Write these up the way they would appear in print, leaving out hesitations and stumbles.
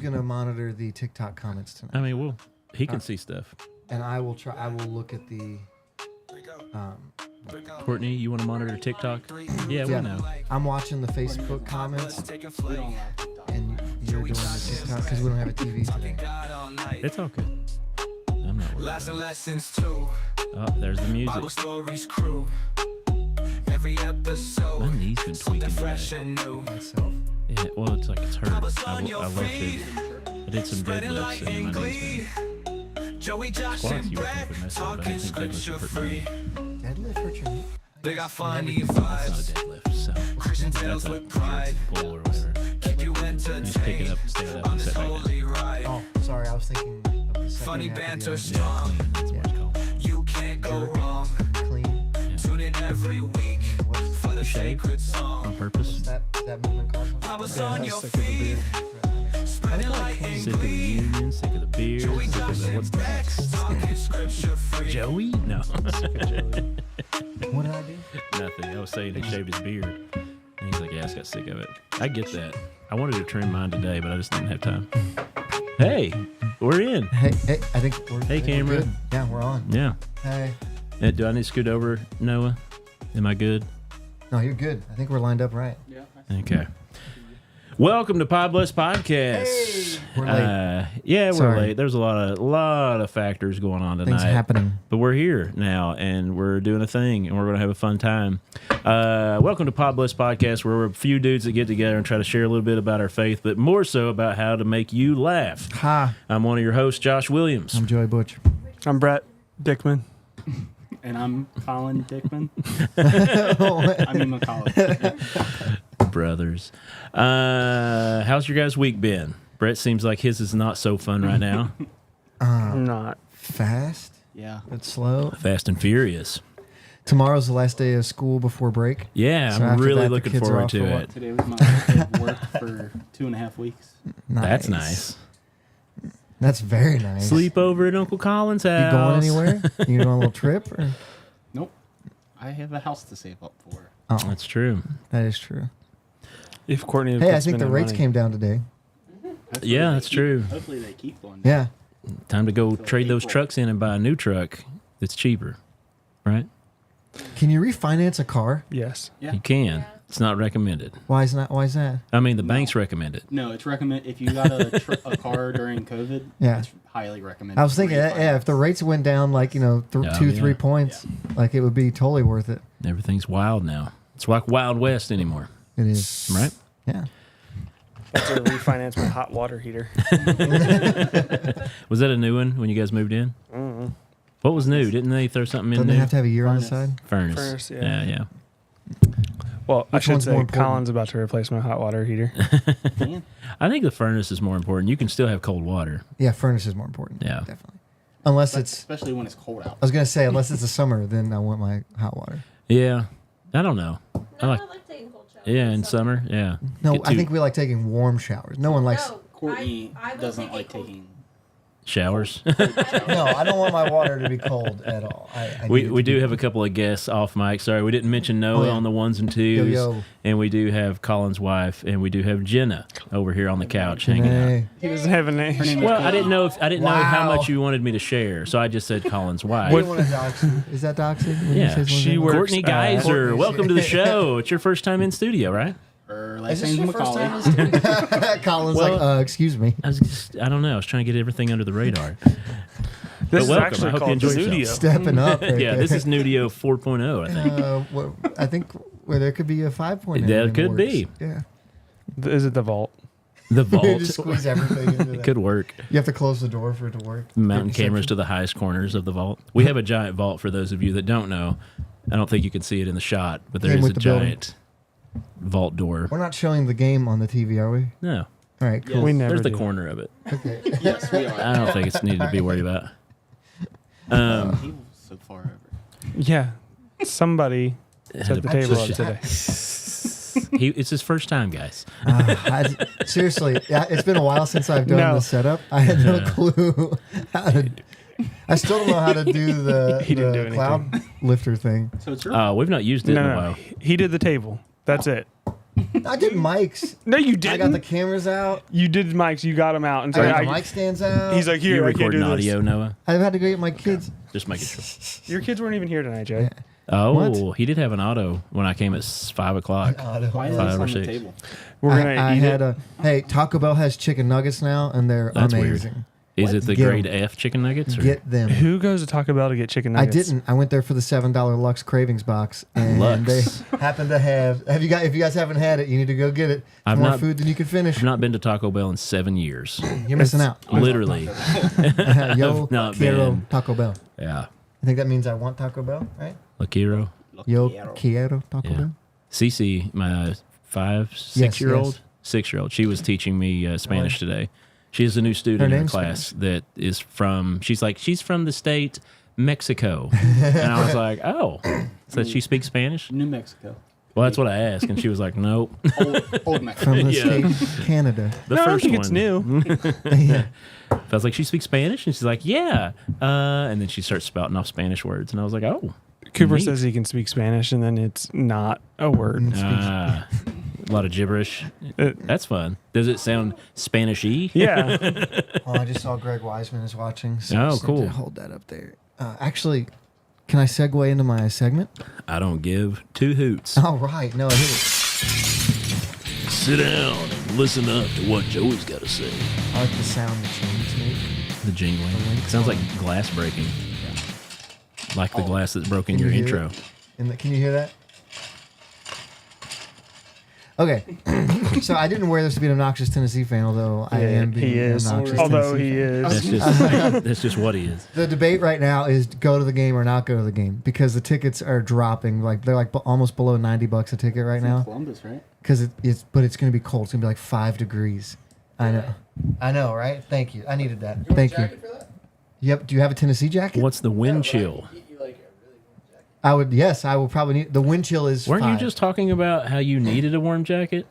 Gonna monitor the TikTok comments tonight. I mean, he can see stuff. And I will look at the Courtney, you want to monitor TikTok? Yeah, we know. I'm watching the Facebook comments and you're doing the TikTok because we don't have a TV today. It's okay. I'm not worried about it. Oh, there's the music. My knee's been tweaking today. Myself. Yeah, well, it's like it's hurt. I lifted. I did some deadlifts and my knee's been... Squats you would think would mess up, but I think deadlifts would hurt my knee. Deadlift hurt your knee? That's not a deadlift, so that's a pull or whatever. You just pick it up, stand up, and set right down. Oh, sorry, I was thinking of the second half of the Yeah, clean. That's what it's called. You can't go wrong. Clean. Tune in every week for the sacred song. On purpose. That movement called? I was on your feet, spreading like Sick of the union, sick of the beer, sick of the what's next. talking scripture free. Joey? No. What did I do? Nothing. I was saying he shaved his beard. And he's like, yeah, I just got sick of it. I get that. I wanted to trim mine today, but I just didn't have time. Hey, we're in. Hey, I think we're Hey, I think we're camera. good. Yeah, we're on. Yeah. Hey. Do I need to scoot over, Noah? Am I good? No, you're good. I think we're lined up right. Okay. Welcome to Pod Bless Podcast. Hey, we're late. Yeah, we're Sorry. late. There's a lot of factors going on tonight. Things happening. But we're here now, and we're doing a thing, and we're going to have a fun time. Welcome to Pod Bless Podcast, where we're a few dudes that get together and try to share a little bit about our faith, but more so about how to make you laugh. Hi, I'm one of your hosts, Josh Williams. I'm Joey Butch. I'm Brett Dickman. And I'm Colin Dickman. I mean McCullough. Brothers. How's your guys' week been? Brett seems like his is not so fun right now. I'm not. Fast Yeah. but slow. Fast and Furious. Tomorrow's the last day of school before break. Yeah, So I'm after really that, the looking kids are forward off to for it. what? Today was my first day of work for 2.5 weeks. That's nice. That's very nice. Sleep over at Uncle Colin's You house. going anywhere? You going on a little trip? Or? Nope. I have a house to save up for. Oh, That's true. that is true. If Courtney Hey, I puts think the spending rates money. came down today. Hopefully Yeah, they that's keep- true. Hopefully they keep going. Yeah. Time to go Till trade those April. trucks in and buy a new truck that's cheaper, right? Can you refinance a car? Yes. Yeah. You can. It's not recommended. Why is that? I mean, the banks recommend it. No, it's recommend if you got a car during COVID. Yeah. It's highly recommended. I was to thinking, yeah, if the refinance. rates went down like, Oh, 2-3 yeah. points, like it would be totally worth it. Everything's wild now. It's like Wild West anymore, It is. right? Yeah. That's a refinance with hot water heater. Was that a new one when you guys moved in? Mm-hmm. What was new? Didn't they throw something in Doesn't it new? have to have a year on the Furnace. side? Furnace. Furnace, Yeah, yeah. yeah. Well, I Which should one's say more important? Colin's about to replace my hot water heater. Man, I think the furnace is more important. You can still have cold water. Yeah, furnace is more important. Yeah. Definitely. Unless but it's, especially when it's cold out. I was going to say, unless it's a summer, then I want my hot water. Yeah. I don't know. No, I like, I like taking cold showers. yeah, in summer. Yeah. No, Get I too- think we like taking warm showers. No one likes. No, Courtney I will doesn't take a like cold- taking. Showers. No, I don't want my water to be cold at all. I we need it we to be- do have a couple of guests off mic. Sorry, we didn't mention Noah Oh, yeah. on the ones and twos. Yo. And we do have Colin's wife, and we do have Jenna over here on the couch hanging out. Hey. He doesn't have a Her name name. is Well, I Courtney. didn't know how Wow. much you wanted me to share, so I just said Colin's wife. I don't want to dox you. Is that doxing? when you Yeah, say someone's she name? works- Courtney Geyser, Courtney. welcome to the show. It's your first time in studio, right? Her Is last this name's your first time? McCauley. in Colin's Well- like, excuse me. I don't know. I was trying to get everything under the radar. This is welcome. I actually hope you called enjoy Zudio. yourself. Stepping up. Right Yeah, there. this is Nudio 4.0, I think. I think where there could be a 5.0. There in the could works. be. Yeah. Is it the vault? The You vault. just squeeze everything into It that. could work. You have to close the door for it to work. Mounting Take cameras exception. to the highest corners of the vault. We have a giant vault for those of you that don't know. I don't think you can see it in the shot, but there Same is a with the building. giant vault door. We're not showing the game on the TV, are we? No, All right, cool. We never there's the do. corner of it. Okay. Yes, we are. I don't think it's needed to be worried about. He was so far over. Yeah. Somebody set the I table just- up today. It's his first time, guys. Seriously, yeah, it's been a while since I've done No. the setup. I had no Yeah. clue how to. I still don't know how to do the, He didn't do the cloud lifter thing. So it's your We've not used it in a No, while. he did the table. That's it. I did mics. No, you I got didn't. the cameras out. You did mics. You got them out, and so I got the mic stands out. he's like, You "Here, I can't do recording this." audio, Noah? I've had to go get my kids. Just making sure. Your kids weren't even here tonight, Jay. Oh, What? he did have an auto when I came at 5 o'clock. Why is Five this or on the six. table? We're gonna I eat had it. hey, Taco Bell has chicken nuggets now, and they're That's amazing. weird. Is it the Get 'em. grade F chicken nuggets? Or? Get them. Who goes to Taco Bell to get chicken I nuggets? didn't. I went there for the $7 Lux Cravings box, and Lux. they happen to have. Have you guys? If you guys haven't had it, you need to go get it. It's I've more not- food than you can finish. I've not been to Taco Bell in 7 years. You're missing out. Literally. Yo not quiero been. Taco Bell. Yeah. I think that means I want Taco Bell, right? Lakiro. Yo quiero Taco Yeah. Bell. Cece, my 6-year-old, yes. 6-year-old, she was teaching me Spanish today. She is a new student in name's class that is from, she's from the state Mexico. And I was like, oh. So she speaks Spanish? New Mexico. Well, that's what I asked. And she was like, nope. Old Mexico. From the Yeah. state Canada. The No, I don't first think one. it's new. Yeah. I was like, she speaks Spanish? And she's like, yeah. And then she starts spouting off Spanish words. And I was like, oh. Cooper neat. says he can speak Spanish, and then it's not a word. Ah, a lot of gibberish. It- That's fun. Does it sound Spanish-y? Yeah. Oh, I just saw Greg Wiseman is watching. So Oh, just need cool. to hold that up there. Actually, can I segue into my segment? I don't give two hoots. All right. No, I hit it. Sit down and listen up to what Joey's got to say. I like the sound the chains make. The jingling. The link Sounds like song. glass breaking. Like the glass that's broke in Can your you hear intro. it? Can you hear that? Okay. So I didn't wear this to be an obnoxious Tennessee fan, although I am being he an is. obnoxious Although Tennessee he fan. is. That's just what he is. The debate right now is go to the game or not go to the game because the tickets are dropping. Like they're like almost below $90 a ticket right now. Columbus, right? Because it's going to be cold. It's going to be like 5 degrees. I know, right? Thank you. I needed that. Thank you. Yep. Do you have a Tennessee jacket? What's the wind chill? I would. Yes, I will probably need. The wind chill is. Weren't 5. you just talking about how you needed a warm jacket?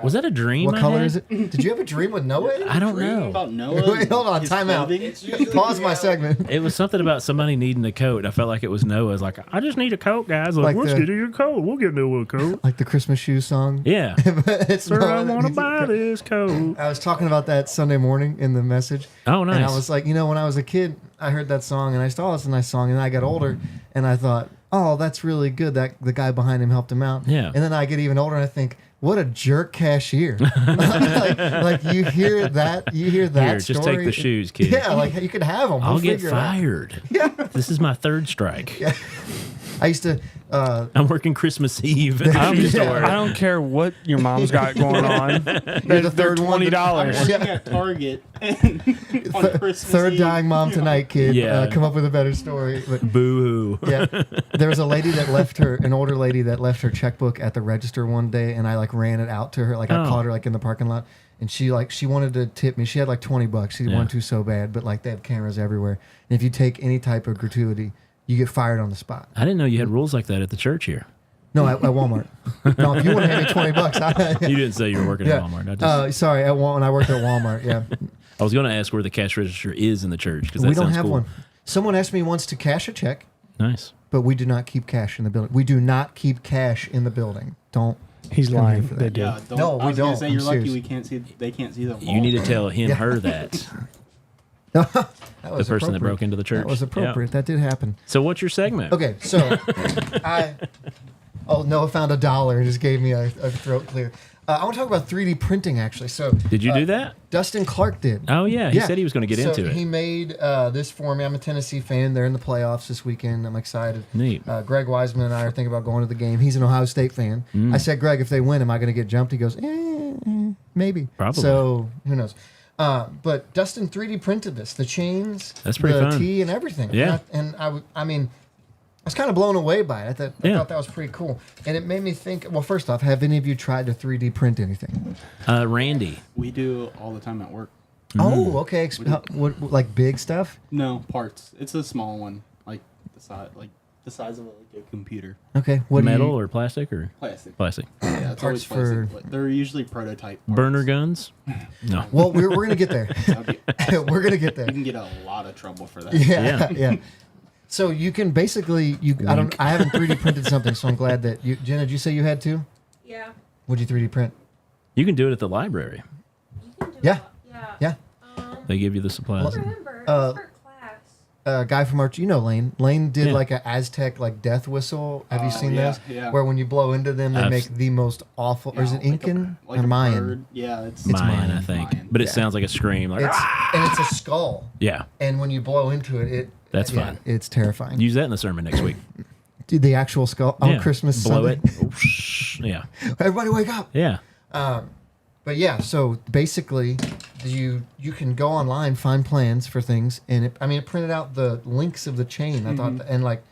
Was that a dream? What I color had? is it? Did you have a dream with Noah? I don't Dreaming know. about Noah. Wait, hold on. his Time out. clothing? Pause my segment. It was something about somebody needing a coat. I felt like it was Noah's. Like, I just need a coat, guys. Like, Like let's the- get you a coat. We'll get Noah a coat. Like the Christmas shoes song. Yeah. It's Sir, Noah I that want to needs a buy coat. this coat. I was talking about that Sunday morning in the message. Oh, nice. And I was like, when I was a kid, I heard that song and I saw it's a nice song. And then I got older and I thought, oh, that's really good. That the guy behind him helped him out. Yeah. And then I get even older and I think, what a jerk cashier. like you hear that Here, story. just take the shoes, kid. Yeah, like you could have them. I'll get fired. Yeah. This is my third strike. I used to. I'm working Christmas Eve at the I shoe don't, store. I don't care what your mom's got going on. You're the They're third one that- $20. Working Yeah. at Target on Christmas Third Eve. dying mom tonight, kid. Yeah. Come up with a better story. But Boo hoo. yeah, there was a lady that left an older lady that left her checkbook at the register one day, and I like ran it out to her. Like I Oh. caught her like in the parking lot, and she wanted to tip me. She had like $20. She Yeah. wanted to so bad, but like they have cameras everywhere, and if you take any type of gratuity, you get fired on the spot. I didn't know you had rules like that at the church here. No, at Walmart. No, if you want to hand me $20, You didn't say you were working yeah. at Walmart. I, just, Sorry, when I worked at Walmart, yeah. I was going to ask where the cash register is in the church because We don't have one. Someone asked me once to cash a check, Nice. but we do not keep cash in the building. We do not keep cash in the building. Don't. He's Come here lying. for They that. do. Yeah, don't, No, I we was gonna don't. say I'm you're lucky serious. we can't see. They can't see the. You need to tell him, Yeah. her that. That The was person that appropriate. broke into the church. That was Yeah. appropriate. That did happen. So what's your segment? Okay, so Noah found $1 and just gave me a throat clear. I want to talk about 3D printing actually. So Did you do that? Dustin Clark did. Oh, yeah. He said he was going to get So into He it. made this for me. I'm a Tennessee fan. They're in the playoffs this weekend. I'm excited. Neat. Greg Wiseman and I are thinking about going to the game. He's an Ohio State fan. Mm. I said, Greg, if they win, am I going to get jumped? He goes, maybe. Probably. So who knows? But Dustin 3D printed this, the chains, That's pretty the fun. T, and everything. Yeah. I mean, I was kind of blown away by it. I Yeah. thought that was pretty cool, and it made me think. Well, first off, have any of you tried to 3D print anything? Randy. We do all the time at work. Oh, okay. What, like big stuff? No parts. It's a small one, like the size of a computer. Okay. What do Metal you, or plastic or Plastic. plastic? Yeah, it's always Parts for- plastic. They're usually prototype. Parts. Burner guns? No. Well, we're gonna get there. That'd be- We're gonna get there. You can get a lot of trouble for that. Yeah, Yeah. yeah. So you can basically I haven't 3D printed something, so I'm glad that you Jenna, did you say you had to? Yeah. What'd you 3D print? You can do it at the library. You can do Yeah. it. Yeah. Yeah. They give you the I supplies. remember. It Uh, was for class. A guy from Arch, Lane. Lane did Yeah. like an Aztec like death whistle. Have you Oh, seen yeah, those? yeah. Where when you blow into them, they I've make s- the most awful. Or is it Yeah, Incan like or a Mayan? bird. Yeah, it's Mayan, Mayan. I think. Mayan. But it Yeah. sounds like a scream. Like, It's and it's a skull. yeah. And when you blow into it, That's yeah, fun. It's terrifying. Use that in the sermon next week. Dude, the actual skull on Yeah. Christmas Blow Sunday. it. Yeah. Everybody wake up. Yeah. But yeah, so basically, you can go online, find plans for things, and it printed out the links of the chain. I thought, and like,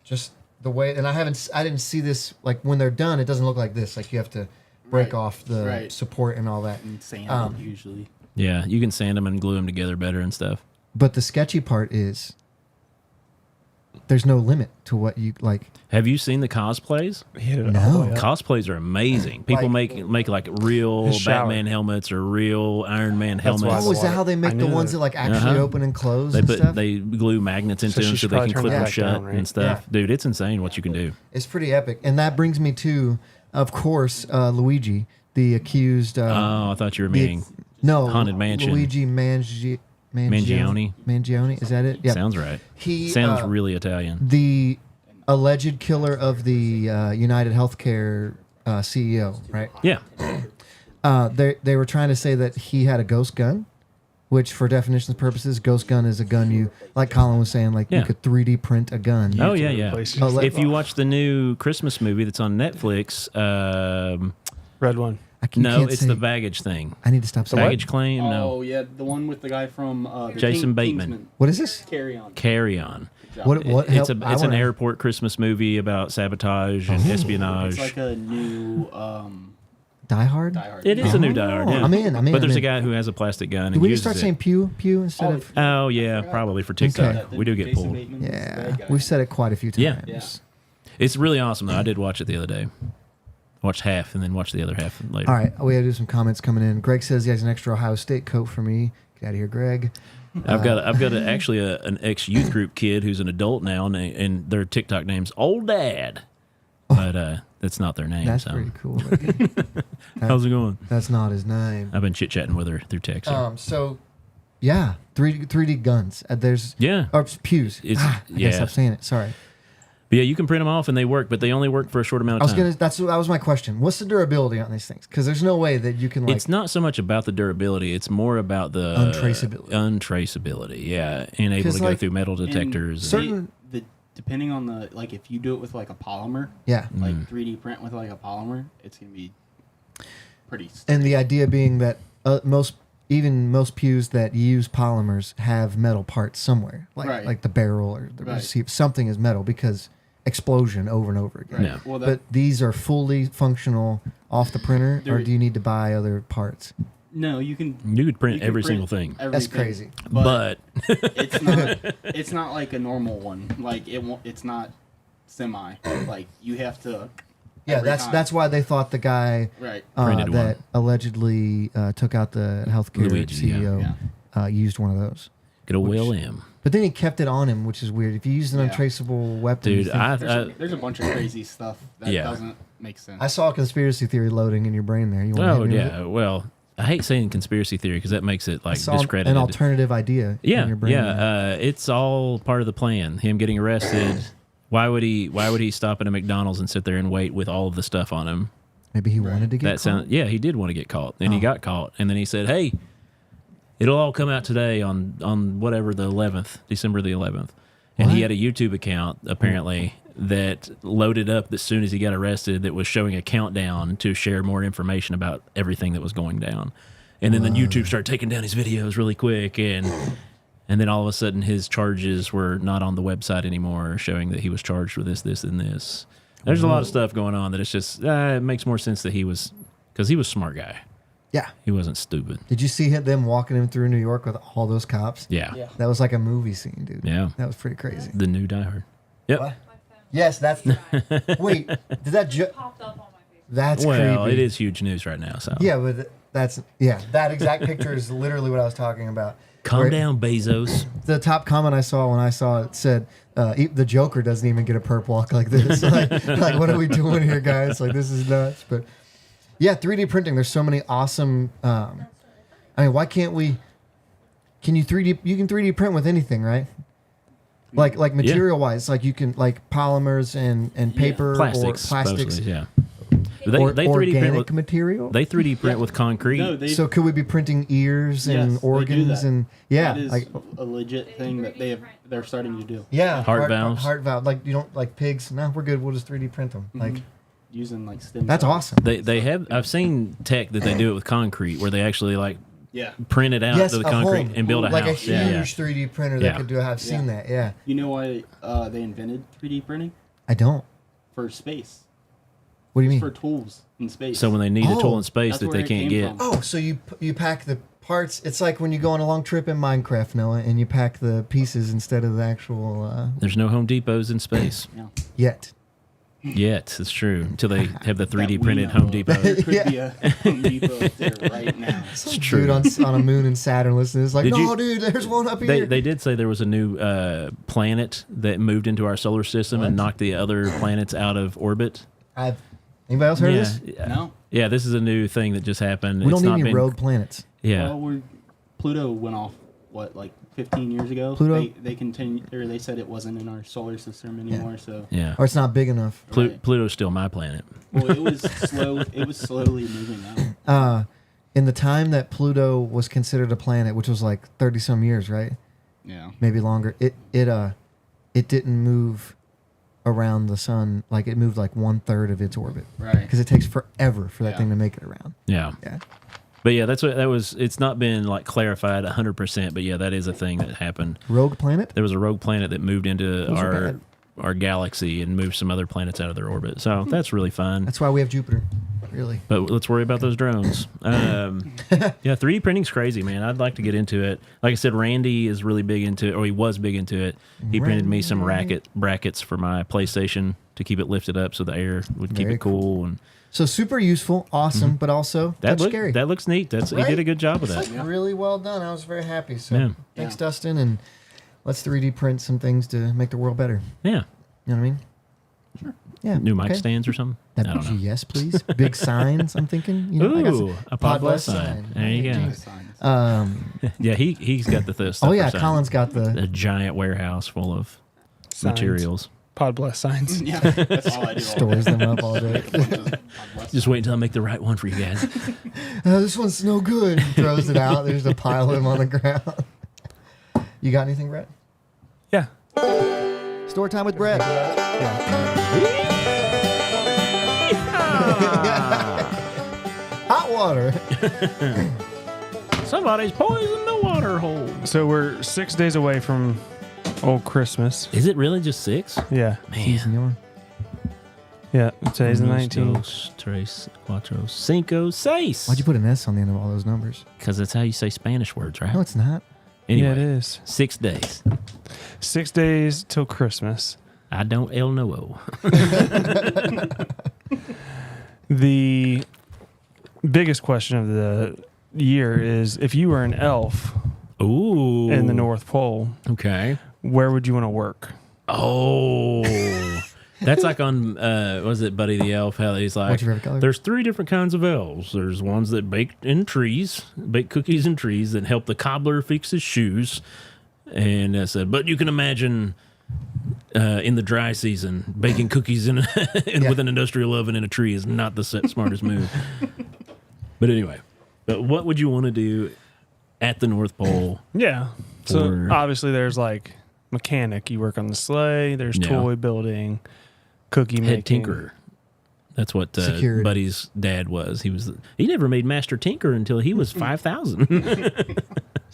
just the way, and I didn't see this like when they're done. It doesn't look like this. Like you have to break Right, off the right. support and all that. and sand Um, usually. Yeah. You can sand them and glue them together better and stuff. But the sketchy part is, there's no limit to what you like. Have you seen the cosplays? He hit it No. all the way up. Cosplays are amazing. People Like- make like real His shower. Batman helmets or real Iron Man That's why helmets. Oh, is that water. how they I make the knew ones that. that like actually Uh-huh. open and close They and put stuff? they glue magnets into So she them so should they probably can turn clip it them back shut down, right? and stuff. Yeah. Dude, it's insane what you can do. It's pretty epic, and that brings me to, of course, Luigi, the accused. Oh, I thought you were the- meaning no, Haunted Mansion. Luigi Mangione. Mangione, is that it? Yeah. sounds right. He Sounds really Italian. the alleged killer of the United Healthcare CEO, right? Yeah. They were trying to say that he had a ghost gun, which, for definitions purposes, ghost gun is a gun you, like Colin was saying, like Yeah. you could 3D print a gun. Oh to yeah, yeah. replace it. Oh, let- If you watch the new Christmas movie that's on Netflix, Red one. You no, can't it's say- the baggage thing. I need to stop saying. Baggage claim. Oh No, yeah, the one with the guy from Jason Bateman. Kingsman. What is this? Carry on. Carry On. What? What? It's help- I it's an wanna- airport Christmas movie about sabotage and espionage. It's like a new Die Hard. Die Hard. It is a new Die Hard. Oh, Yeah. I'm in. But there's I'm a in. guy who has a plastic gun. Do And we need to uses start it. saying pew instead of? Oh yeah, probably for TikTok. Okay. We do get Jason pulled. Bateman is the Yeah, bad guy. we've said it quite a few times. Yeah. Yeah. It's really awesome though. I did watch it the other day. Watched half and then watched the other half later. All right, we have to do some comments coming in. Greg says he has an extra Ohio State coat for me. Get out of here, Greg. I've got an ex youth group kid who's an adult now, and their TikTok name's Old Dad, but that's not their name. That's so. pretty cool. How's it going? That's not his name. I've been chit chatting with her through text. So, yeah, 3D guns. There's Yeah. or pews. It's- I yeah. gotta stop saying it. Sorry. But yeah, you can print them off and they work, but they only work for a short amount I of was time. that was my question. What's the durability on these things? Because there's no way that you can like. It's not so much about the durability; it's more about the Untraceability. Untraceability, yeah, and able 'Cause, to go like, through metal detectors. certain- the depending on the like if you do it with like a polymer, Yeah. like Mm. 3D print with like a polymer, it's gonna be pretty. And the idea being that most pews that use polymers have metal parts somewhere, Right. like the barrel or the Right. receiver. Something is metal because explosion over and over again. Right. Yeah. Well, that, But these are fully functional off the printer, or There- do you need to buy other parts? no, you can. you could print you can every print single thing, That's everything, crazy. but it's not. It's not like a normal one. Like it won't. It's not semi. Like you have to. Yeah, every time. that's why they thought the guy right. Printed that allegedly took out the healthcare Luigi, yeah. CEO used one of those. get a Will M. But then he kept it on him, which is weird. If you use an Yeah. untraceable weapon, you Dude, think- There's a bunch of crazy stuff that Yeah. doesn't make sense. I saw a conspiracy theory loading in your brain there. You want to Oh hit me with yeah, it? well, I hate saying conspiracy theory because that makes it I like saw discredited. an alternative idea Yeah, in your brain. there. yeah. It's all part of the plan. Him getting arrested. Why would he stop at a McDonald's and sit there and wait with all of the stuff on him? Maybe he wanted to get That caught. sound yeah, he did want to get caught, and he Oh. got caught, and then he said, "Hey, it'll all come out today on whatever the 11th, December the 11th." And he What? had a YouTube account apparently that loaded up as soon as he got arrested that was showing a countdown to share more information about everything that was going down. And then the YouTube started taking down his videos really quick, and then all of a sudden his charges were not on the website anymore, showing that he was charged with this, and this. There's a lot of stuff going on that it's just it makes more sense that he was because he was a smart guy. Yeah. He wasn't stupid. Did you see them walking him through New York with all those cops? Yeah. Yeah. That was like a movie scene, dude. Yeah. That was pretty crazy. The new Die Hard. Yep. What? Yes, that's. Wait, did that? Popped up on my face. That's Well, creepy. it is huge news right now. So Yeah, but that exact picture is literally what I was talking about. calm Where- down, Bezos. The top comment I saw when I saw it said, "The Joker doesn't even get a perp walk like this. like, what are we doing here, guys? Like, this is nuts." But Yeah, 3D printing. There's so many awesome. I mean, why can't we? Can you 3D? You can 3D print with anything, right? Like material wise, like you can like polymers and paper Plastics. or plastics. Mostly, yeah. Or They 3D print organic with, material. they 3D print with concrete. No, they. So could we be printing ears Yes, and they do organs that. and yeah, that is like a legit thing that they're starting to do yeah, Heart valves. heart valve. Like you don't like pigs. No, we're good. We'll just 3D print them. Like using like stem. that's cells. awesome. They have. I've seen tech that they do it with concrete, where they actually like Yeah. print it out Yes, to the a concrete home. and build a like house. a Yeah, huge yeah. 3D printer Yeah. that could do it. I've seen that. Yeah, You know why they invented 3D printing? I don't. For space. What do you mean? For tools in space. So when they need a Oh, tool in space that's that where they it can't came get, from. Oh, so you pack the parts. It's like when you go on a long trip in Minecraft, Noah, and you pack the pieces instead of the actual there's no Home Depots in space yeah. yet. yet. It's true until they have the 3D That we printed know Home of. Depot. There could be a Home Depot up there right now. It's true. Dude on a moon and Saturn listening is like, Did no, you- dude, there's one up They here. they did say there was a new planet that moved into our solar system and knocked the other planets out of orbit. Anybody else heard of this? Yeah, No. yeah. This is a new thing that just happened. We It's don't not need any been- rogue planets. Yeah, Well, Pluto went off like 15 years ago. Pluto? They continued, or they said it wasn't in our solar system anymore. So yeah. Or it's not big enough. Right. Pluto's still my planet. well, it was slow. It was slowly moving out. In the time that Pluto was considered a planet, which was like 30 some years, right? Yeah. Maybe longer. It didn't move around the sun. Like it moved like 1/3 of its orbit. Right. Because it takes forever for that Yeah. thing to make it around. Yeah. Yeah. But yeah, that's what that was. It's not been like clarified 100%, but yeah, that is a thing that happened. Rogue planet? There was a rogue planet that moved into Those are bad. our galaxy and moved some other planets out of their orbit. So that's really fun. That's why we have Jupiter. Really. But let's worry about those drones. Yeah, 3D printing's crazy, man. I'd like to get into it. Like I said, Randy is really big into it, or he was big into it. He printed me some brackets for my PlayStation to keep it lifted up so the air would keep Very it cool. And So super useful, awesome, but also that's scary. that looks neat. He Right? did a good job with It's that. like really well done. I was very happy. So Yeah. thanks, Yeah. Dustin, and let's 3D print some things to make the world better. Yeah, You know what I mean? Sure. Yeah. new mic okay. stands or something. I don't know. Yes, please. Big signs. I'm thinking. You know, I got Ooh, a Pod Bless sign. There you go. Signs. Yeah, he's got the stuff. Oh yeah, for signs. Colin's got the. A giant warehouse full of Signs. materials. Pod bless signs. Yeah, that's all I do. Stores them up all day. Just wait until I make the right one for you guys. This one's no good. He throws it out. There's a pile of them on the ground. You got anything, Brett? Yeah. Story time with Brett. Hot water. Somebody's poisoned the water hole. So we're 6 days away from old Christmas. Is it really just 6? Yeah. Man. Senor. Yeah. Today's the Uno, 19th. dos, tres, cuatro, cinco, seis. Why'd you put an S on the end of all those numbers? Because that's how you say Spanish words, right? No, it's not. Anyway, Yeah, it is. 6 days. 6 days till Christmas. I don't el know. The biggest question of the year is if you were an elf Ooh. in the North Pole, Okay. where would you want to work? Oh. That's like on, was it Buddy the Elf? How he's like, What's your favorite color? there's 3 different kinds of elves. There's ones that bake in trees, bake cookies in trees that help the cobbler fix his shoes. And I said, but you can imagine in the dry season, baking cookies in with an industrial oven in a tree is not the smartest move. But anyway, but what would you want to do at the North Pole? Yeah. So Or- obviously there's like mechanic. You work on the sleigh. There's Yeah. toy building, cookie Head making. tinkerer. That's what Security. Buddy's dad was. He never made Master Tinker until he was 5,000.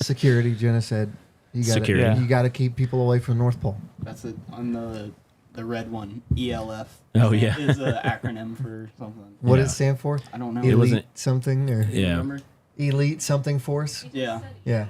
Security. Jenna said. You gotta, Security. Yeah. You got to keep people away from North Pole. That's it on the red one. ELF. Oh, yeah. Is an acronym for something. What Yeah. does it stand for? I don't know. Elite wasn't- something or Yeah. Remember? Elite something force? Yeah. Yeah.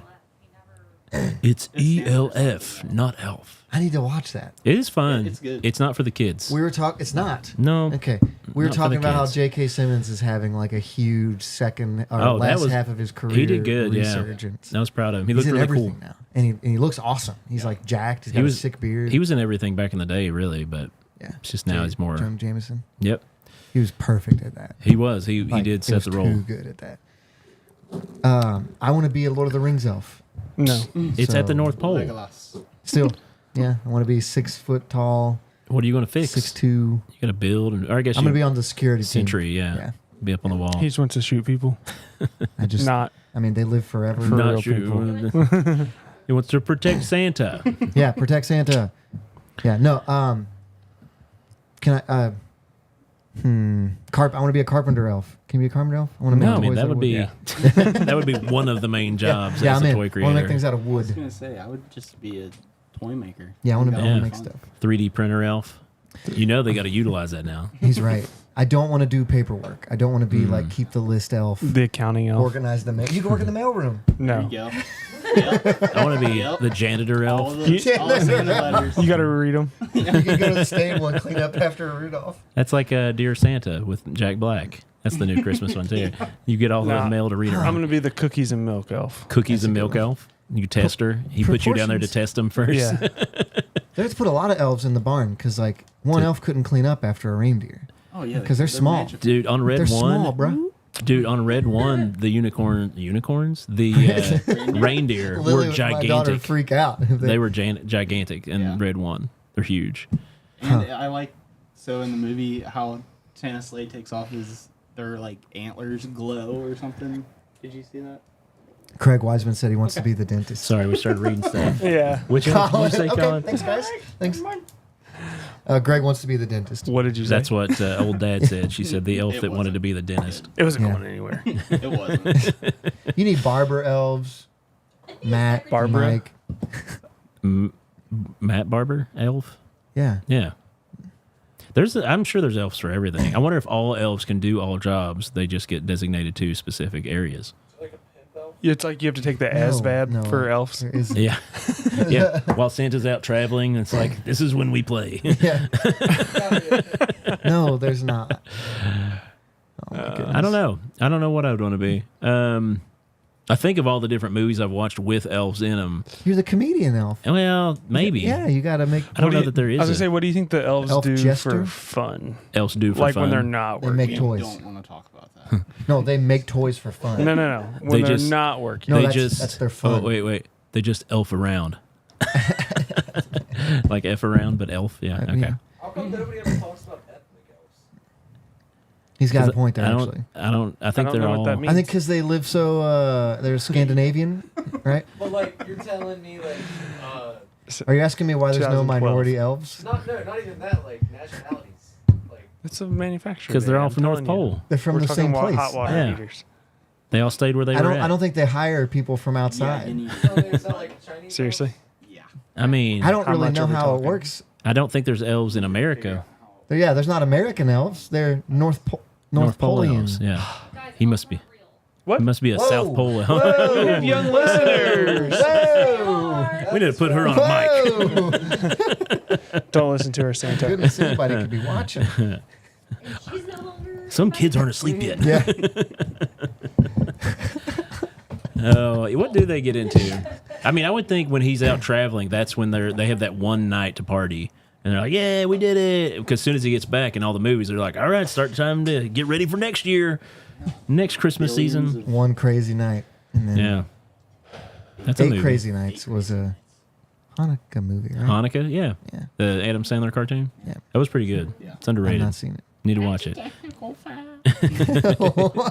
It's ELF, not elf. I need to watch that. It is fun. It's good. It's not for the kids. We were talking. It's not. No. Okay. We were Not for talking the about how kids. J.K. Simmons is having like a huge second or Oh, that last was- half of his career. He did good, yeah. resurgence. I was proud of him. He He's looked in really everything cool. now, and he looks awesome. He's like jacked. He's got a sick beard. He was in everything back in the day, really, but yeah. it's just now he's more. John Jameson. Yep. He was perfect at that. He was. He Like, did he set was the too role. good at that. I want to be a Lord of the Rings elf. No. It's at the So- North Pole. Legolas. Still, yeah, I want to be 6 foot tall, What are you going to fix? 6'2". You got to build, and or I guess I'm you gonna be on the security team. sentry. Yeah. Yeah. Be up on the wall. He just wants to shoot people. I just, Not. I mean, they live forever. For Not real sure. He wants to protect Santa. Yeah, protect Santa. Yeah, no. Can I? I want to be a carpenter elf. Can you be a carpenter elf? I want to make No, I mean toys that out would of be wood. that would be one of the main jobs Yeah, as I'm a in. toy I want to creator. make things out of I was wood. gonna say I would just be a toy maker. Yeah, I want to Yeah. make stuff. 3D printer elf. You know they got to utilize that now. He's right. I don't want to do paperwork. I don't want to be like keep the list elf, The accounting elf. organize the mail. You can work in the mailroom. There No. you go. Yep. I want to be Yep. the janitor All elf. the, all the Santa letters. You got to read them. You can go to the stable and clean up after Rudolph. That's like Dear Santa with Jack Black. That's the new Christmas one too. You get all the Nah. mail to read I'm around. going to be the cookies and milk elf. Cookies and milk elf. You test her. He put you down there to Proportions. test them first. Yeah. They had to put a lot of elves in the barn because like one elf couldn't clean up after a reindeer. Oh yeah, 'Cause they're small. magical. Dude, on Red They're 1, small, bro. dude, on Red 1, the unicorns, the reindeer Lily, were my daughter gigantic. freak out. They were gigantic in Yeah. Red 1. They're huge. And I like so in the movie how Santa's sleigh takes off their like antlers glow or something. Did you see that? Craig Wiseman said he wants to be the dentist. Sorry, we started reading stuff. Yeah. Which one did you say, okay, Colin? thanks guys. Thanks. Greg wants to be the dentist. What did you say? That's what old dad said. She said the elf It that wanted wasn't. to be the dentist. It wasn't Yeah. going anywhere. It wasn't. You need barber elves, Matt, Barbara? Mike. Matt Barber, elf? Yeah. Yeah. I'm sure there's elves for everything. I wonder if all elves can do all jobs. They just get designated to specific areas. It's like you have to take the No, ASVAB no, for elves. there isn't. Yeah. Yeah. While Santa's out traveling, it's like, this is when we play. Yeah. No, there's not. Oh my goodness. I don't know. I don't know what I would want to be. I think of all the different movies I've watched with elves in them. You're the comedian elf. Well, maybe. Yeah, you got to make. I don't What know do you- that there is I was a gonna say, what do you think the elves Elf do jester? for fun? elves do for Like fun. when they're not They working. make We toys. don't want to talk about that. No, they make toys for fun. No. When They they're just- not working. No, they that's their fun. Oh, wait. They just elf around. Like F around, but elf. Yeah. Okay. Yeah. How come nobody ever talks about ethnic elves? He's got a point there, I actually. I think don't they're know what all. that means. I think because they live so, they're Scandinavian, right? But like, you're telling me like, Are you asking me why there's no 2012. minority elves? not even that, like nationalities. Like, It's a manufacturer. Because they're baby, all I'm from North telling you. Pole. They're from We're the talking same about place. hot water Yeah. heaters. They all stayed where they were at. I don't think they hire people from Yeah, outside. you need, it's not like Chinese. Seriously? yeah. I mean, I don't How really much know are we how it talking? works. I don't think there's elves in America. Yeah, there's not American elves. They're North Pole Polean. elves. Yeah. Guys, He elves must be. aren't real. What? He must be a Whoa. South Pole elf. Whoa. We have young listeners. Whoa! We need to put her on a mic. Whoa! Don't listen to her, Santa. Goodness, anybody could be watching. And she's no longer. Some kids aren't asleep yet. Yeah. Oh, what do they get into? I mean, I would think when he's out traveling, that's when they have that one night to party. And they're like, yeah, we did it. Because as soon as he gets back in all the movies, they're like, all right, start time to get ready for next year. Next Christmas Billions season. of- One crazy night. And then Yeah. That's a 8 movie. Crazy Nights was a Hanukkah movie, right? Hanukkah, yeah. Yeah. The Adam Sandler cartoon. Yeah. That was pretty good. Yeah. It's I've underrated. not seen it. Need to watch it.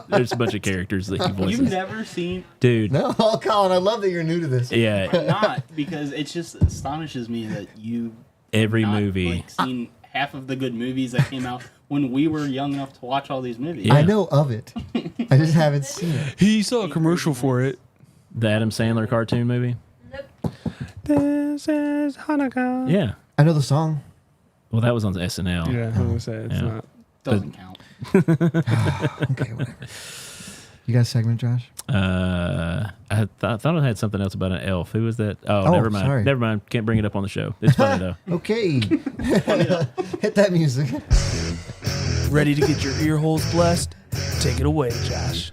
There's a bunch of characters that he You've voices. never seen Dude. No, Colin, I love that you're new to this. Yeah. not because it just astonishes me that you Every not, movie. like, seen half of the good movies that came out when we were young enough to watch all these movies. Yeah. I know of it. I just haven't seen it. He saw a commercial for it. The Adam Sandler cartoon movie. Nope. This is Hanukkah. Yeah. I know the song. Well, that was on SNL. Yeah, I was gonna say it's Yeah. not. Doesn't count. Okay, whatever. You got a segment, Josh? I thought I had something else about an elf. Who was that? Oh, Oh, never mind. sorry. Never mind. Can't bring it up on the show. It's funny though. Okay. Hit that music. Ready to get your ear holes blessed? Take it away, Josh.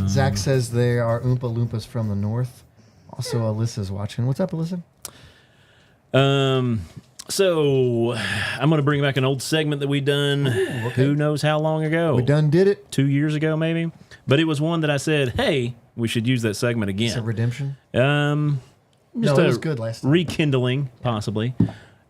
Zach says they are Oompa Loompas from the north. Also, Alyssa's watching. What's up, Alyssa? So I'm going to bring back an old segment that we done. Who knows how long ago? We done did it. 2 years ago, maybe. But it was one that I said, "Hey, we should use that segment It's a again." redemption. Just No, it a was good last time. rekindling, possibly.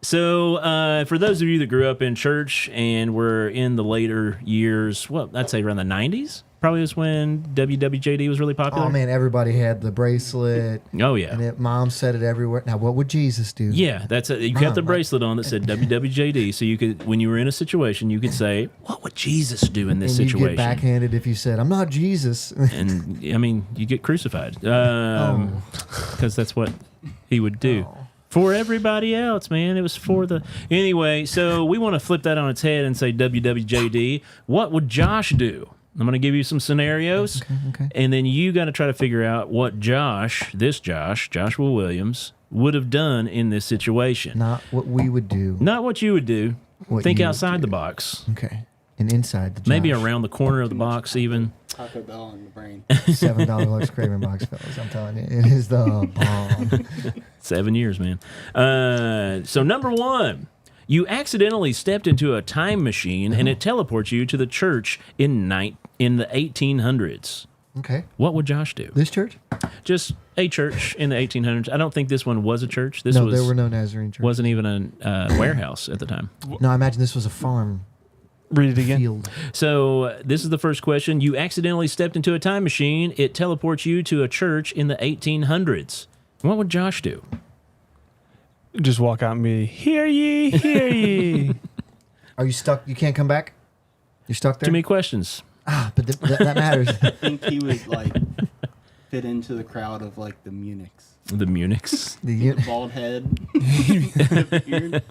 So, for those of you that grew up in church and were in the later years, I'd say around the 90s, probably was when WWJD was really popular. Oh man, everybody had the bracelet, Oh, yeah. and mom said it everywhere. Now, what would Jesus do? Yeah, that's it. You got the bracelet on that said WWJD, so you could, when you were in a situation, you could say, "What would Jesus do in this And you get situation?" backhanded if you said, "I'm not Jesus." And I mean, you get crucified because that's what he would do. For everybody else, man. It was for the... Anyway, so we want to flip that on its head and say WWJD. What would Josh do? I'm going to give you some scenarios. Okay. And then you got to try to figure out what Joshua Williams, would have done in this situation. Not what we would do. Not what you would do. What Think you would outside the do. box. Okay. And inside the Maybe Josh. around the corner of the box, even. Taco Bell in the brain. $7 Craven box, fellas. I'm telling you, it is the bomb. 7 years, man. So number one, you accidentally stepped into a time machine and it teleports you to the church in the 1800s. Okay. What would Josh do? This church? Just a church in the 1800s. I don't think this one was a church. This No, there were no Nazarene churches. wasn't even a warehouse at the time. No, I imagine this was a farm Read it again. field. So this is the first question. You accidentally stepped into a time machine. It teleports you to a church in the 1800s. What would Josh do? Just walk out and be, hear ye, hear ye. Are you stuck? You can't come back? You're stuck there? Too many questions. Ah, but that matters. I think he would like fit into the crowd of like the Munichs. The Munichs. The Bald head. Beard.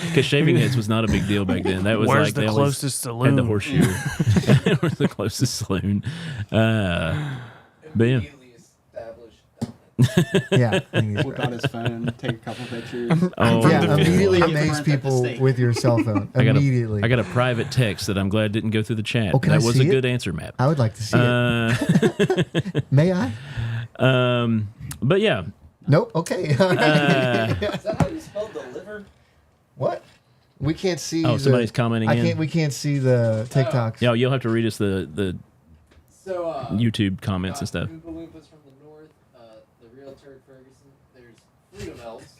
Because shaving heads was not a big deal back then. That was Where's like the they always closest had saloon? the horseshoe. Where's the closest saloon? But yeah. Immediately established. yeah. I think he's Whip right. out his phone, take a couple pictures. Oh, Yeah, immediately Get amaze burnt at the people stake. with your cell phone. I got Immediately. a private text that I'm glad didn't go through the chat. Oh, can that I was see a it? good answer, Matt. I would like to see it. May I? But yeah, Nope. Okay. All right. Is that how you spell deliver? What? We can't see. Oh, somebody's commenting in. We can't see the TikToks. yeah, you'll have to read us the So, YouTube comments and stuff. Oompa Loompas from the north, the real Turd Ferguson. There's Freedom Elves.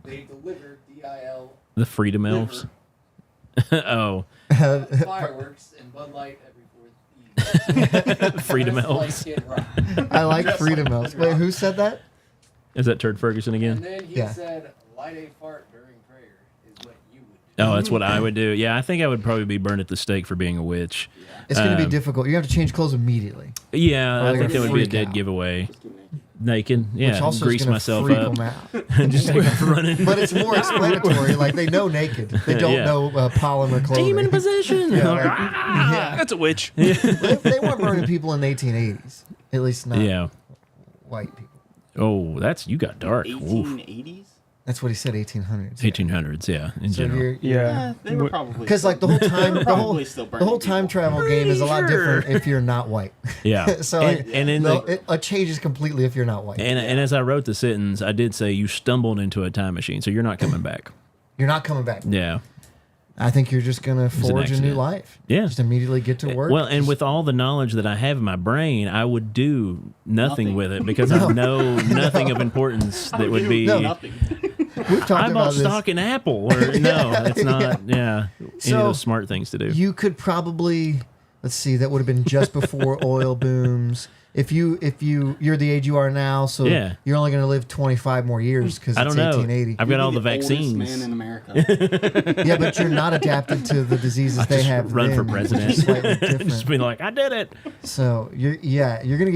They deliver DIL The Freedom Elves. Oh, fireworks and Bud Light every 4th Eve. Freedom Just like Elves. Kid Rock. I like Freedom Elves. Wait, who said that? Is that Turd Ferguson And again? then he Yeah. said, light a fart during prayer is what you would do. Oh, that's what I would do. Yeah, I think I would probably be burned at the stake for being a witch. It's going to be Um, difficult. You have to change clothes immediately. Yeah, Or I they're think that gonna would be a freak dead out. giveaway. Just get naked. Naked, yeah, Which also grease is gonna myself freak up, 'em out. and just take off running. But it's more explanatory. Like they know naked. They don't Yeah. know polymer clothing. Demon possession. Yeah. That's a witch. they weren't burning people in the 1880s. At least not Yeah. white people. Oh, you got dark. Oof. 1880s? That's what he said. 1800s. 1800s, yeah, in So general. Yeah. They were probably because like the whole time, probably still the whole burning time people. travel game is a lot Pretty different sure. if you're not white. Yeah. So like, and in it changes completely if you're not white. and as I wrote the sentence, I did say you stumbled into a time machine, so you're not coming back. You're not coming back. Yeah. I think you're just gonna an forge a new accident. life. Yeah. Just immediately get to work. Well, and with all the knowledge that I have in my brain, I would do nothing Nothing. with it because I know nothing of importance that would be. Nothing. we've talked I about bought this. stock in Apple, or no, that's not. Yeah, any So, of those smart things to do. You could probably let's see. That would have been just before oil booms. If you're the age you are now, so Yeah. you're only going to live 25 more years because I it's don't know. 1880. I've got all You'd the be oldest vaccines. man in America. Yeah, but you're not adapted to the diseases they Just have. run for then, which president. is slightly different. Just be like, I did it. So you're gonna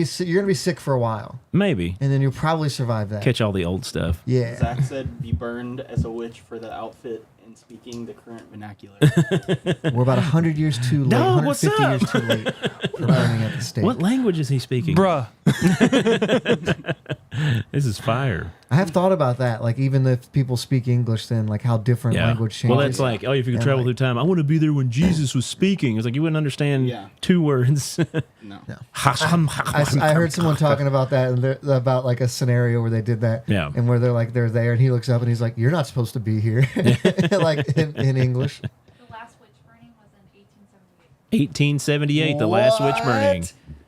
be sick for a while, Maybe and then you'll probably survive that. catch all the old stuff. Yeah. Zach said be burned as a witch for the outfit and speaking the current vernacular. We're about 100 years too late. Dog, what's 150 up? years too late. for burning at the stake. What language is he speaking? Bruh. This is fire. I have thought about that. Like, even if people speak English, then like how different Yeah. language changes. Well, that's like, oh, if you could And, travel like- through time, I want to be there when Jesus was speaking. It's like you wouldn't understand Yeah. 2 words. No. I heard someone talking about that and about like a scenario where they did that. Yeah. And where they're there and he looks up and he's like, "You're not supposed to be here," like in English. The last witch burning was in 1878. 1878, the last witch burning.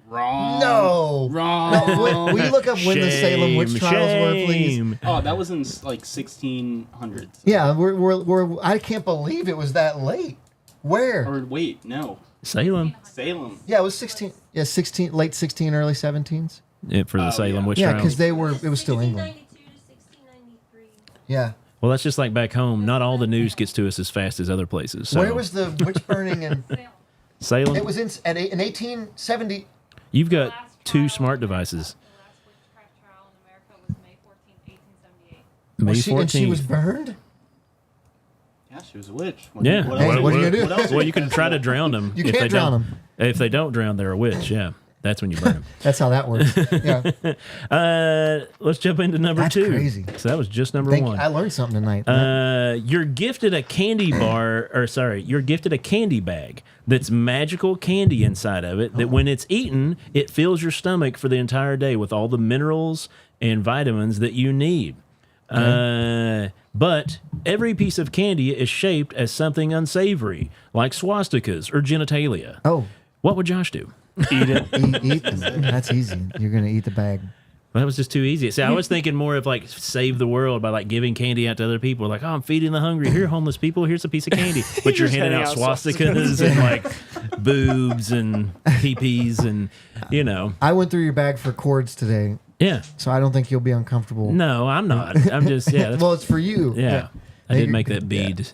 Wrong. No. Wrong. No, will you look up when the Salem witch trials were, please? Shame. Oh, that was in like 1600s. Yeah, we're I can't believe it was that late. Where? Or wait, no. Salem. Salem. Yeah, it was 16. Yeah, 16, late 16, early 17s. Yeah, for the Oh, Salem yeah. witch Yeah, trials. because it was still England. 1692 to 1693. Yeah. Well, that's just like back home. Not all the news gets to us as fast as other places. So. Where was the witch burning? And Salem. Salem? it was in 1870. You've The got last 2 trial smart in America- devices. The last witchcraft trial in America was May 14, 1878. May Was she, and she 14th. was burned. Yeah, she was a witch. Yeah. What Hey, else- what are you gonna do? what else- Well, you can try to drown them. You if can't they drown don't- 'em. If they don't drown, they're a witch. Yeah, that's when you burn That's how that works. Yeah. them. Let's jump into number That's 2. crazy. So that was just number Thank 1. I learned something tonight. You're gifted a candy bar, or sorry, you're gifted a candy bag that's magical candy inside of it. That when it's eaten, it fills your stomach for the entire day with all the minerals and vitamins that you need. But every piece of candy is shaped as something unsavory, like swastikas or genitalia. Oh, What would Josh do? Eat it. eat them. That's easy. You're gonna eat the bag. Well, that was just too easy. See, I was thinking more of like save the world by like giving candy out to other people. Like, oh, I'm feeding the hungry. Here, homeless people, here's a piece of candy. But you're just handing out handing out swastikas and like boobs and peepees and, you know. I went through your bag for cords today, Yeah. so I don't think you'll be uncomfortable. No, I'm not. I'm just, yeah. That's, Well, it's for you. yeah. I Hey, did make that bead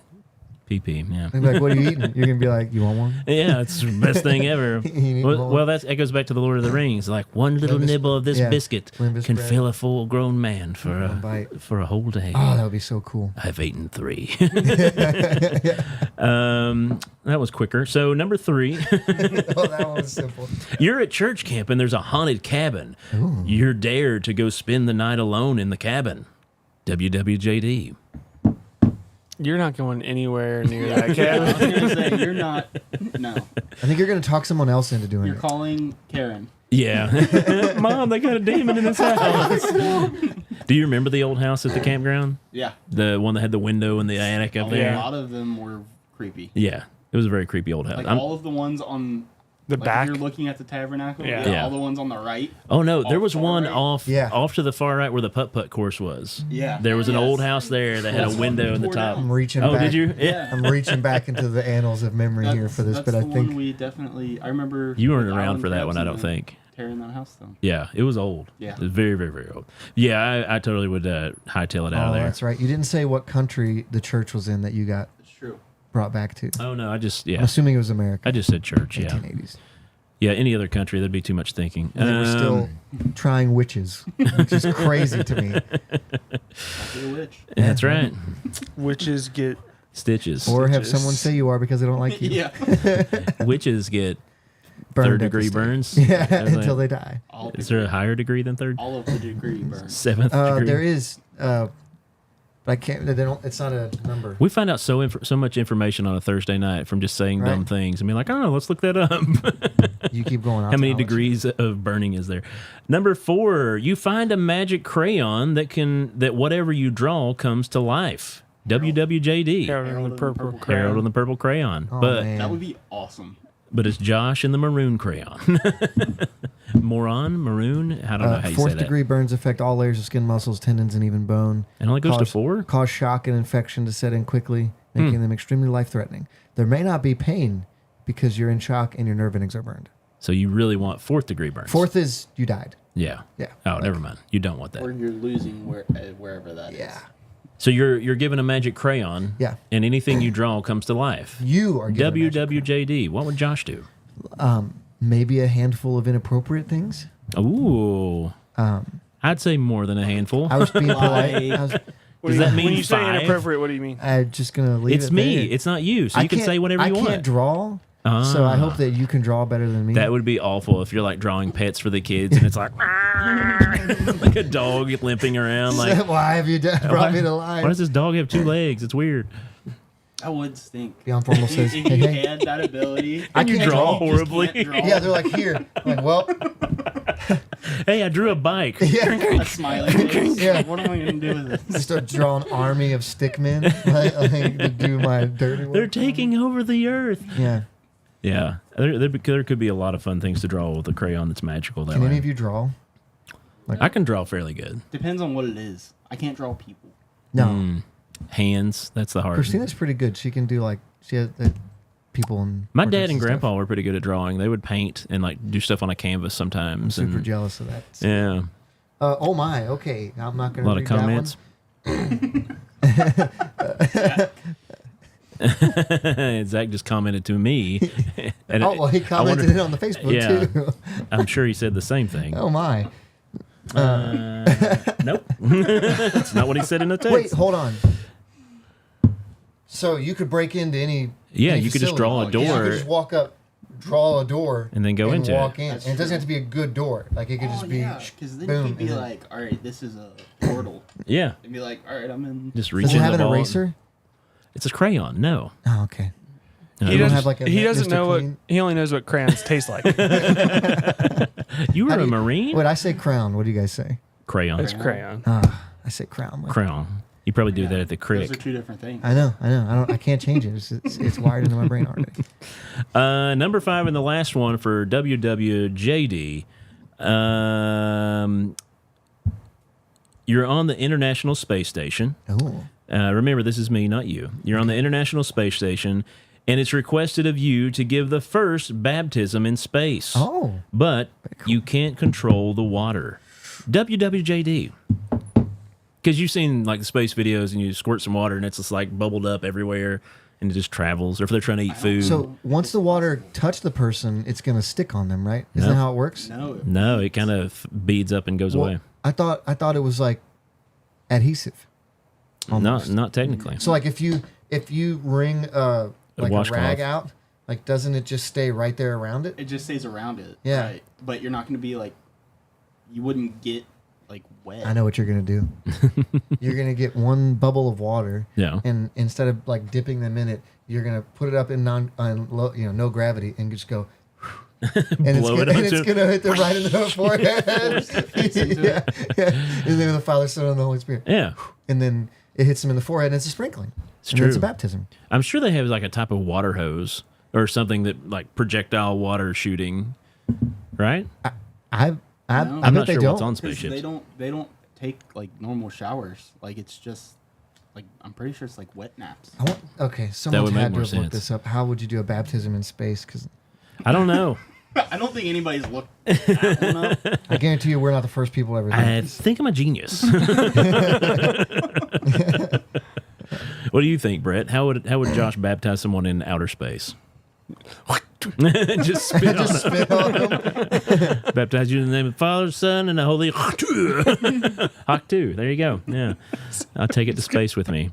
pee-pee, yeah. They'd be like, "What are you eating?" You're gonna be like, "You want one?" Yeah, it's the best thing ever. You need Well, more. well, that goes back to the Lord of the Rings. Like one little Limbus- nibble of this yeah, biscuit Limbus can bread. fill a full-grown man for One bite. a whole day. Oh, that would be so cool. I've eaten 3. That was quicker. So number 3, Oh, that one was simple. you're at church camp and there's a haunted cabin. You're dared to go spend the night alone in the cabin. WWJD. You're not going anywhere near Yeah, that I was cabin. gonna say you're not. No, I think you're gonna talk someone else into doing you're it. calling Karen. Yeah. Mom, they got a demon in this house. Do you remember the old house at the campground? Yeah, The one that had the window in the attic up a there? lot of them were creepy. Yeah. It was a very creepy old house. Like I'm- all of the ones on The like back. If you're looking at the tabernacle. Yeah. Yeah. All the ones on the right. oh, no. There off was far one right? Yeah. off to the far right where the putt-putt course was. Yeah. There was an Yes. old house there that had That's a one window we in the tore top. down. I'm reaching Oh, back. did you? Yeah. Yeah. I'm reaching back into the annals of memory here for this, that's but I the think one we definitely. I remember You weren't with around Alan for that one, I Krabs don't and think. Tearing that house down. Yeah, it was old. Yeah. It was very, very, very old. Yeah, I totally would hightail it out oh, of there. that's right. You didn't say what country the church was in that you got It's true. brought back to. Oh, no, I just, I'm yeah. assuming it was America. I just said church, yeah. 1880s. Yeah, any other country, that'd be too much thinking. And they were still trying witches, which is crazy to me. I'll be a witch. That's right. Witches get Stitches. Or have Stitches. someone say you are because they don't like you. Yeah. Witches get Burned third at the degree stake. burns. Yeah, I was like, until they die. All, Is there a higher degree than third? all of the degree burn. 7th degree? There is, but I can't. They don't. It's not a number. We find out so much information on a Thursday night from just saying dumb Right. things and be like, oh, let's look that up. You keep going. How many degrees of burning is there? Number 4, you find a magic crayon that whatever you draw comes to life. WWJD. Harold and the Purple Harold Crayon. and the Purple Crayon. Oh, but man. That would be awesome. but it's Josh and the Maroon Crayon. Maroon? I don't know how you Fourth say that. degree burns affect all layers of skin, muscles, tendons, and even bone. It only goes to Cause- 4? Cause shock and infection to set in quickly, making them extremely life-threatening. There may not be pain because you're in shock and your nerve endings are burned. So you really want 4th degree burns. Fourth is you died. Yeah. Yeah. Oh, never mind. You don't want Or that. you're losing wherever that is. Yeah. So you're given a magic crayon. Yeah. And anything you draw comes to life. You are given a magic WWJD. What would Josh do? maybe a handful of inappropriate things. Ooh. I'd say more than a handful. I was being polite. Like- I was Does that mean when you say 5? inappropriate, what do you mean? I'm just gonna leave It's it me. there. It's not you. So I you can can't- say whatever you I want. can't draw, So I hope that you can draw better than me. That would be awful if you're like drawing pets for the kids and it's like like a dog limping around. Like, why have you brought me to life? why does this dog have 2 legs? It's weird. That would stink. Beyond Formal says, If hey, you hey. had that ability, I can't draw you just horribly. can't draw. Yeah, they're like, here. I'm like, well, Hey, I drew a bike. yeah. a smiley face. Yeah. What am I gonna do with this? Just start drawing an army of stickmen like, to do my dirty work. They're taking over the earth. Yeah. Yeah, there could be a lot of fun things to draw with a crayon that's magical that Can way. any of you draw? I can draw fairly good. Depends on what it is. I can't draw people. No. Hands, that's the hard. Christina's pretty good. She can do like she has the people and My dad and grandpa were pretty good at drawing. They would paint and like do stuff on a canvas sometimes. Super and, jealous of that. Yeah, Oh my. Okay, I'm not a gonna lot of read that comments. Zach just commented to me. And Oh well, he I commented wonder- it on the Facebook Yeah. too. I'm sure he said the same thing. Oh my. Nope, that's not what he said in the text. Wait, hold on. So you could break into any. Yeah, any you could just facility. draw a You door. could just walk up, draw a door, And then go into it. walk in. That's And it doesn't true. have to be a good door. Like it could just be. because then boom, you'd be and then- like, all right, this is a portal. Yeah, And be like, all right, I'm in. just reach Does it in have the an ball. eraser? It's a crayon. No, Oh, okay. No. He You don't doesn't have like a he doesn't Mr. know what Clean? he only knows what crayons taste like. You were How do a you- Marine. Wait, I say crown. What do you guys say? Crayon. It's crayon. I say crown. Crown. You probably do that at the Those are crick. 2 different things. I know. I can't change it. It's wired into my brain already. Number 5 and the last one for WWJD. You're on the International Space Station. Oh. Remember, this is me, not you. You're on the International Space Station, and it's requested of you to give the first baptism in space. Oh. But you can't control the water. WWJD. Because you've seen like the space videos and you squirt some water and it's just like bubbled up everywhere and it just travels. Or if they're trying to eat food. So once the water touched the person, it's gonna stick on them, right? Isn't Nope. that how it works? No. No, it kind of beads up and goes Well, away. I thought it was like adhesive. Not technically. So like if you wring like a washcloth. rag out, like doesn't it just stay right there around it? It just stays around it. Yeah. Right? But you're not going to be like, you wouldn't get like wet. I know what you're gonna do. You're gonna get one bubble of water, Yeah. and instead of like dipping them in it, you're gonna put it up in no gravity and just go. And Blow it and onto- it's gonna hit them right in the forehead. yeah. In the name of the Father, Son, and the Holy Spirit. Yeah. And then it hits them in the forehead, and it's a sprinkling. It's and It's a true. baptism. I'm sure they have like a type of water hose or something that like projectile water shooting, right? I No. I I'm bet not they sure don't. what's on 'Cause spaceships. they don't take like normal showers. Like it's just like I'm pretty sure it's like wet naps. Okay, someone would make had to more have looked sense. this up. How would you do a baptism in space? Because I don't know. I don't think anybody's looked that one up. I guarantee you, we're not the first people ever. I think I'm a genius. What do you think, Brett? How would Josh baptize someone in outer space? Just spit on Just him. spit on them. Baptize you in the name of the Father, Son, and the Holy Haktu. There you go. Yeah, I'll take it to space with me.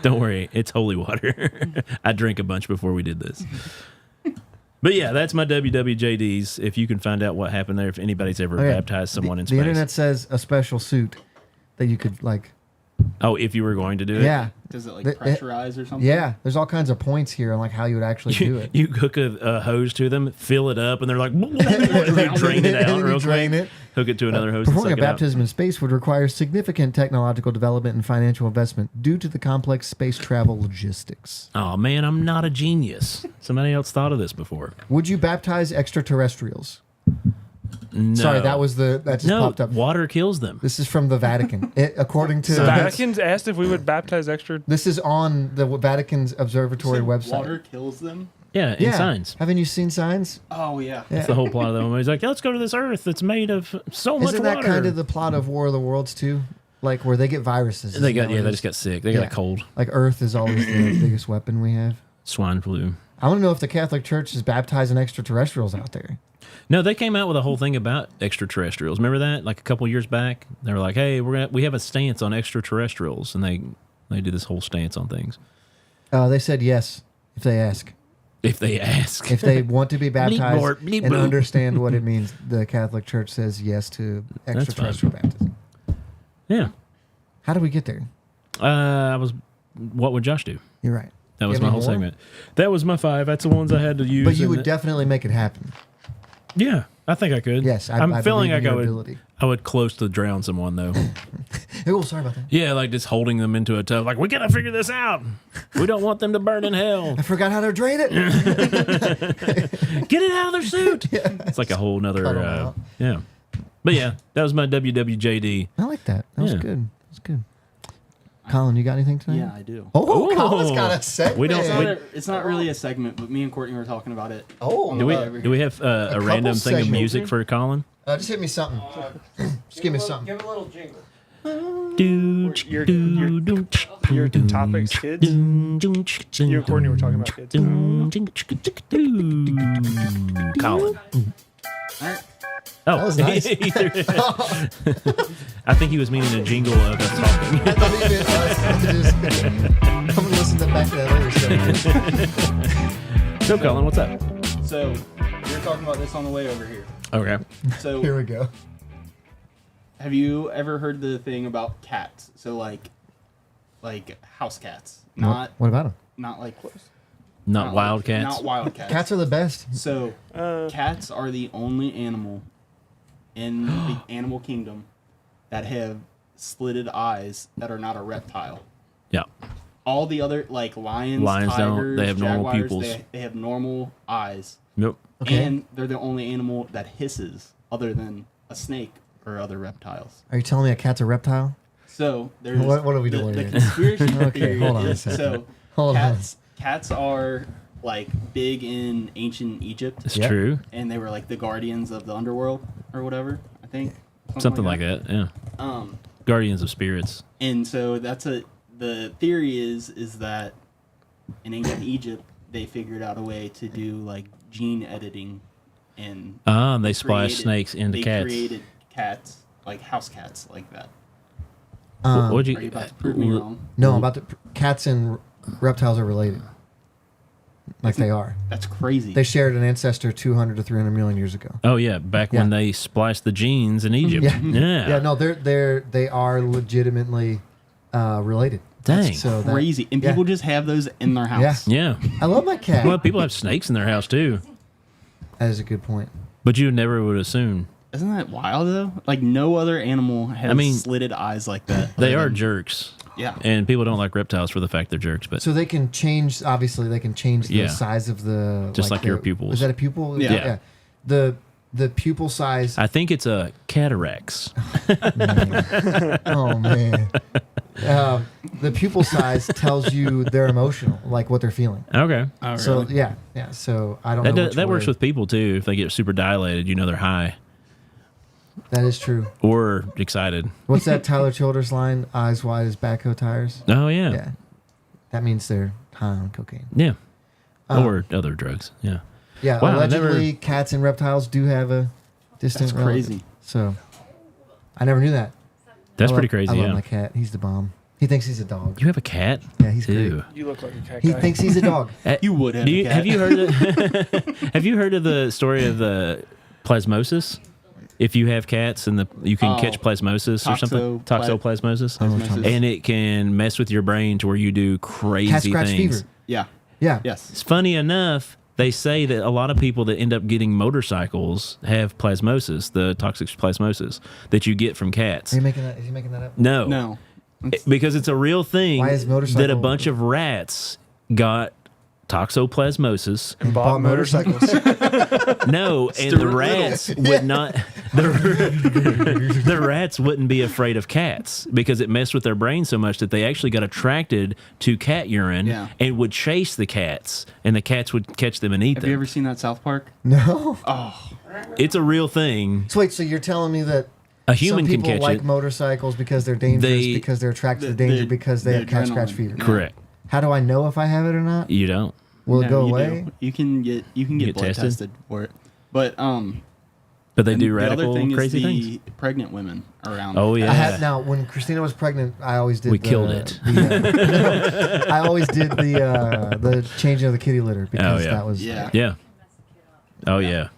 Don't worry, it's holy water. I drank a bunch before we did this. But yeah, that's my WWJDs. If you can find out what happened there, if anybody's ever Okay, baptized someone in The space. internet says a special suit that you could like. Oh, if you were going to do it? Yeah, Does it like The- pressurize or something? yeah. There's all kinds of points here on like how you would actually do it. You hook a hose to them, fill it up, and they're like, and they drain it And out then you real drain quick. it. Hook it to another hose. and Performing a suck it out. baptism in space would require significant technological development and financial investment due to the complex space travel logistics. Oh man, I'm not a genius. Somebody else thought of this before. Would you baptize extraterrestrials? No. Sorry, that just no. popped up. Water kills them. This is from the Vatican. According to The Vatican's asked if we would baptize extra. this is on the Vatican's observatory So website. water kills them. Yeah, in signs. Haven't you seen signs? Oh yeah. That's the whole plot of the movie. He's like, let's go to this Earth that's made of so much Isn't that water. kind of the plot of War of the Worlds too? Like where they get viruses. they Isn't got that what yeah, it they is? just got sick. They got Yeah. a cold, Like Earth is always the biggest weapon we have. swine flu. I want to know if the Catholic Church is baptizing extraterrestrials out there. No, they came out with a whole thing about extraterrestrials. Remember that? Like a couple years back, they were like, "Hey, we have a stance on extraterrestrials," and they did this whole stance on things. They said yes if they ask. If they ask. If they want to be baptized more, bleep and bloop. understand what it means, the Catholic Church says yes to extraterrestrial baptism. Yeah. How do we get there? What would Josh do? You're right. That was Give my me whole more? segment. That was my 5. That's the ones I had to use. But you in would the- definitely make it happen. Yeah, I think I could. Yes, I I'm feeling believe in like your I would. ability. I would close to drown someone though. Oh, sorry about that. Yeah, like just holding them into a tub. Like we gotta figure this out. We don't want them to burn in hell. I forgot how to drain it. Get it out of their suit. It's like a whole nother. Cut 'em out. Yeah, but yeah, that was my WWJD. I like that. That was Yeah. good. That was good. Colin, you got anything tonight? Yeah, I do. Oh, Ooh. Colin's got a segment. We don't- It's we- not, it's not really a segment, but me and Courtney were talking about it. Oh, Do we over do we have a couple random thing of segments. music for Colin? Just hit me something. Just give me something. Give a little jingle. Your topics, kids. You and Courtney were talking about kids. Colin. All right. Oh, That was nice. I think he was meaning a jingle of us talking. I thought he meant us. I'm gonna listen back to that later. So, Colin, what's up? So we were talking about this on the way over here. Okay. So Here we go. have you ever heard the thing about cats? So like house cats, not What about him? not like Not like- wildcats. Not wildcats. Cats are the best. So cats are the only animal in the animal kingdom that have slitted eyes that are not a reptile. Yeah. All the other like lions Lions don't. tigers, They have normal jaguars, pupils. They have normal eyes, Yep. Okay. and they're the only animal that hisses other than a snake or other reptiles. Are you telling me a cat's a reptile? So there's What are we the, doing the here? conspiracy Okay, theory hold on a is second. so Hold on. cats are like big in ancient Egypt, It's Yep. true. and they were like the guardians of the underworld or whatever. I think Something like that. Yeah. Guardians of spirits. And so the theory is that in ancient Egypt they figured out a way to do like gene editing, and They splash created- snakes into they cats. created cats like house cats like that. What'd you? Are you about to prove me wrong? No, I'm about to. Cats and reptiles are related. Like they are. That's crazy. They shared an ancestor 200 to 300 million years ago. Oh yeah, back when Yeah. they spliced the genes in Egypt. Yeah. Yeah. Yeah, no, they are legitimately related. Dang. So that- crazy, and yeah. people just have those in their house. Yeah. I love my cat. Well, people have snakes in their house too, That is a good point. but you never would assume. Isn't that wild though? Like no other animal has I mean, slitted eyes like that. They other are than- jerks. Yeah. And people don't like reptiles for the fact they're jerks, but So they can change. Obviously, they can change the Yeah. size of the Just like your the- pupils. Is that a pupil? Yeah. The pupil size. I think it's a cataracts. Oh man. The pupil size tells you they're emotional, like what they're feeling. Okay. Oh, So really? yeah. So I don't That, know. which that works way- with people too. If they get super dilated, you know they're high That is true. or excited. What's that Tyler Childers line? Eyes wide as backhoe tires. Oh yeah. Yeah. That means they're high on cocaine. Yeah. Um, Or other drugs. Yeah. Yeah. Wow, I allegedly, never- cats and reptiles do have a distant. That's relative. crazy. So I never knew that. That's I pretty love- crazy. I love Yeah. my cat. He's the bomb. He thinks he's a dog. You have a cat? Yeah, he's great. Ew. You look like a cat He guy. thinks he's a dog. You would have. Do a you, cat. have you heard of, have you heard of the story of the plasmosis? If you have cats and you can Oh, catch plasmosis or something, toxoplasmosis, Plasmosis. and it can mess with your brain to where you do crazy Cat scratch things. fever. Yeah. Yeah. Yes. It's funny enough, they say that a lot of people that end up getting motorcycles have plasmosis, the toxic plasmosis that you get from cats. Are you making that? Is he making that up? No, No. because it's a real thing Why is motorcycle- that a bunch of rats got toxoplasmosis. and bought motorcycles. No, and the rats would not. The rats wouldn't be afraid of cats because it messed with their brain so much that they actually got attracted to cat urine Yeah. and would chase the cats, and the cats would catch them and eat Have them. you ever seen that South Park? No. It's a real thing. So wait. So you're telling me that A human some can people catch like it. motorcycles because they're dangerous, They- because they're attracted to danger, because they the have cat scratch adrenaline. fever. Correct. How do I know if I have it or not? You don't. Will it No, go you away? do. You can get Get blood tested? tested for it. But But they And do the radical, other thing crazy is things. the pregnant women around. Oh yeah. I had now when Christina was pregnant, I always did. We killed it. I always did the changing of the kitty litter because yeah. that was Yeah. Yeah. Oh yeah.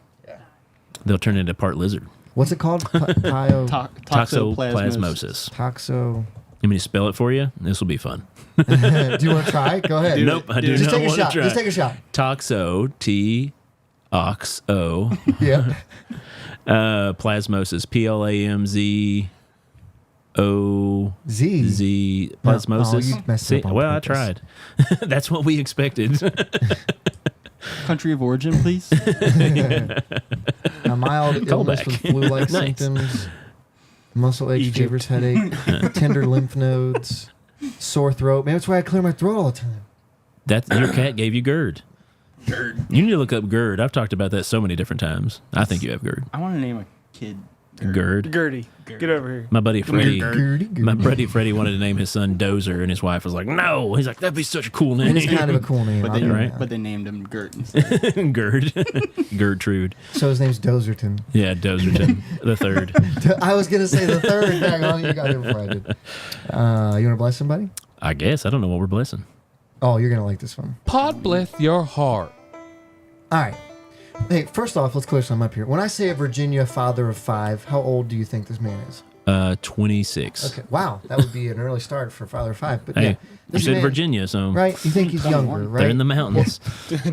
They'll turn into part lizard. What's it called? Toxoplasmosis. Toxoplasmosis. Toxo. You mean to spell it for you? This will be fun. Do you want to try? Go ahead. Nope, I do Just not take a want to shot. try. Just take a shot. Toxo, T-ox-O, Yeah. plasmosis, P-L-A-M-Z-O-Z, Z. plasmosis. Oh, you messed See, up on well, I purpose. tried. That's what we expected. Country of origin, please. A mild illness Callback. with flu-like Nice. symptoms, muscle ache, Egypt. fevers, headache, tender lymph nodes, sore throat. Man, that's why I clear my throat all the time. Your cat gave you GERD. GERD. You need to look up GERD. I've talked about that so many different times. I think you have GERD. I want to name a kid GERD. Gertie, get over here. My buddy Freddie. Gertie. My buddy Freddie wanted to name his son Dozer, and his wife was like, "No." He's like, "That'd be such a cool name." It is kind of a cool name. But I'll they, give you Right. that. but they named him Gert instead. GERD. Gertrude. So his name's Dozerton. Yeah, Dozerton the third. I was gonna say the third. Hang on, you got it before I did. You want to bless somebody? I guess I don't know what we're blessing. Oh, you're gonna like this one. Pod bless your heart. All right. Hey, first off, let's clear something up here. When I say a Virginia father of 5, how old do you think this man is? 26. Okay. Wow, that would be an early start for father of 5. But Hey, yeah, you this said man- Virginia, so right? You think he's younger, right? they're in the mountains.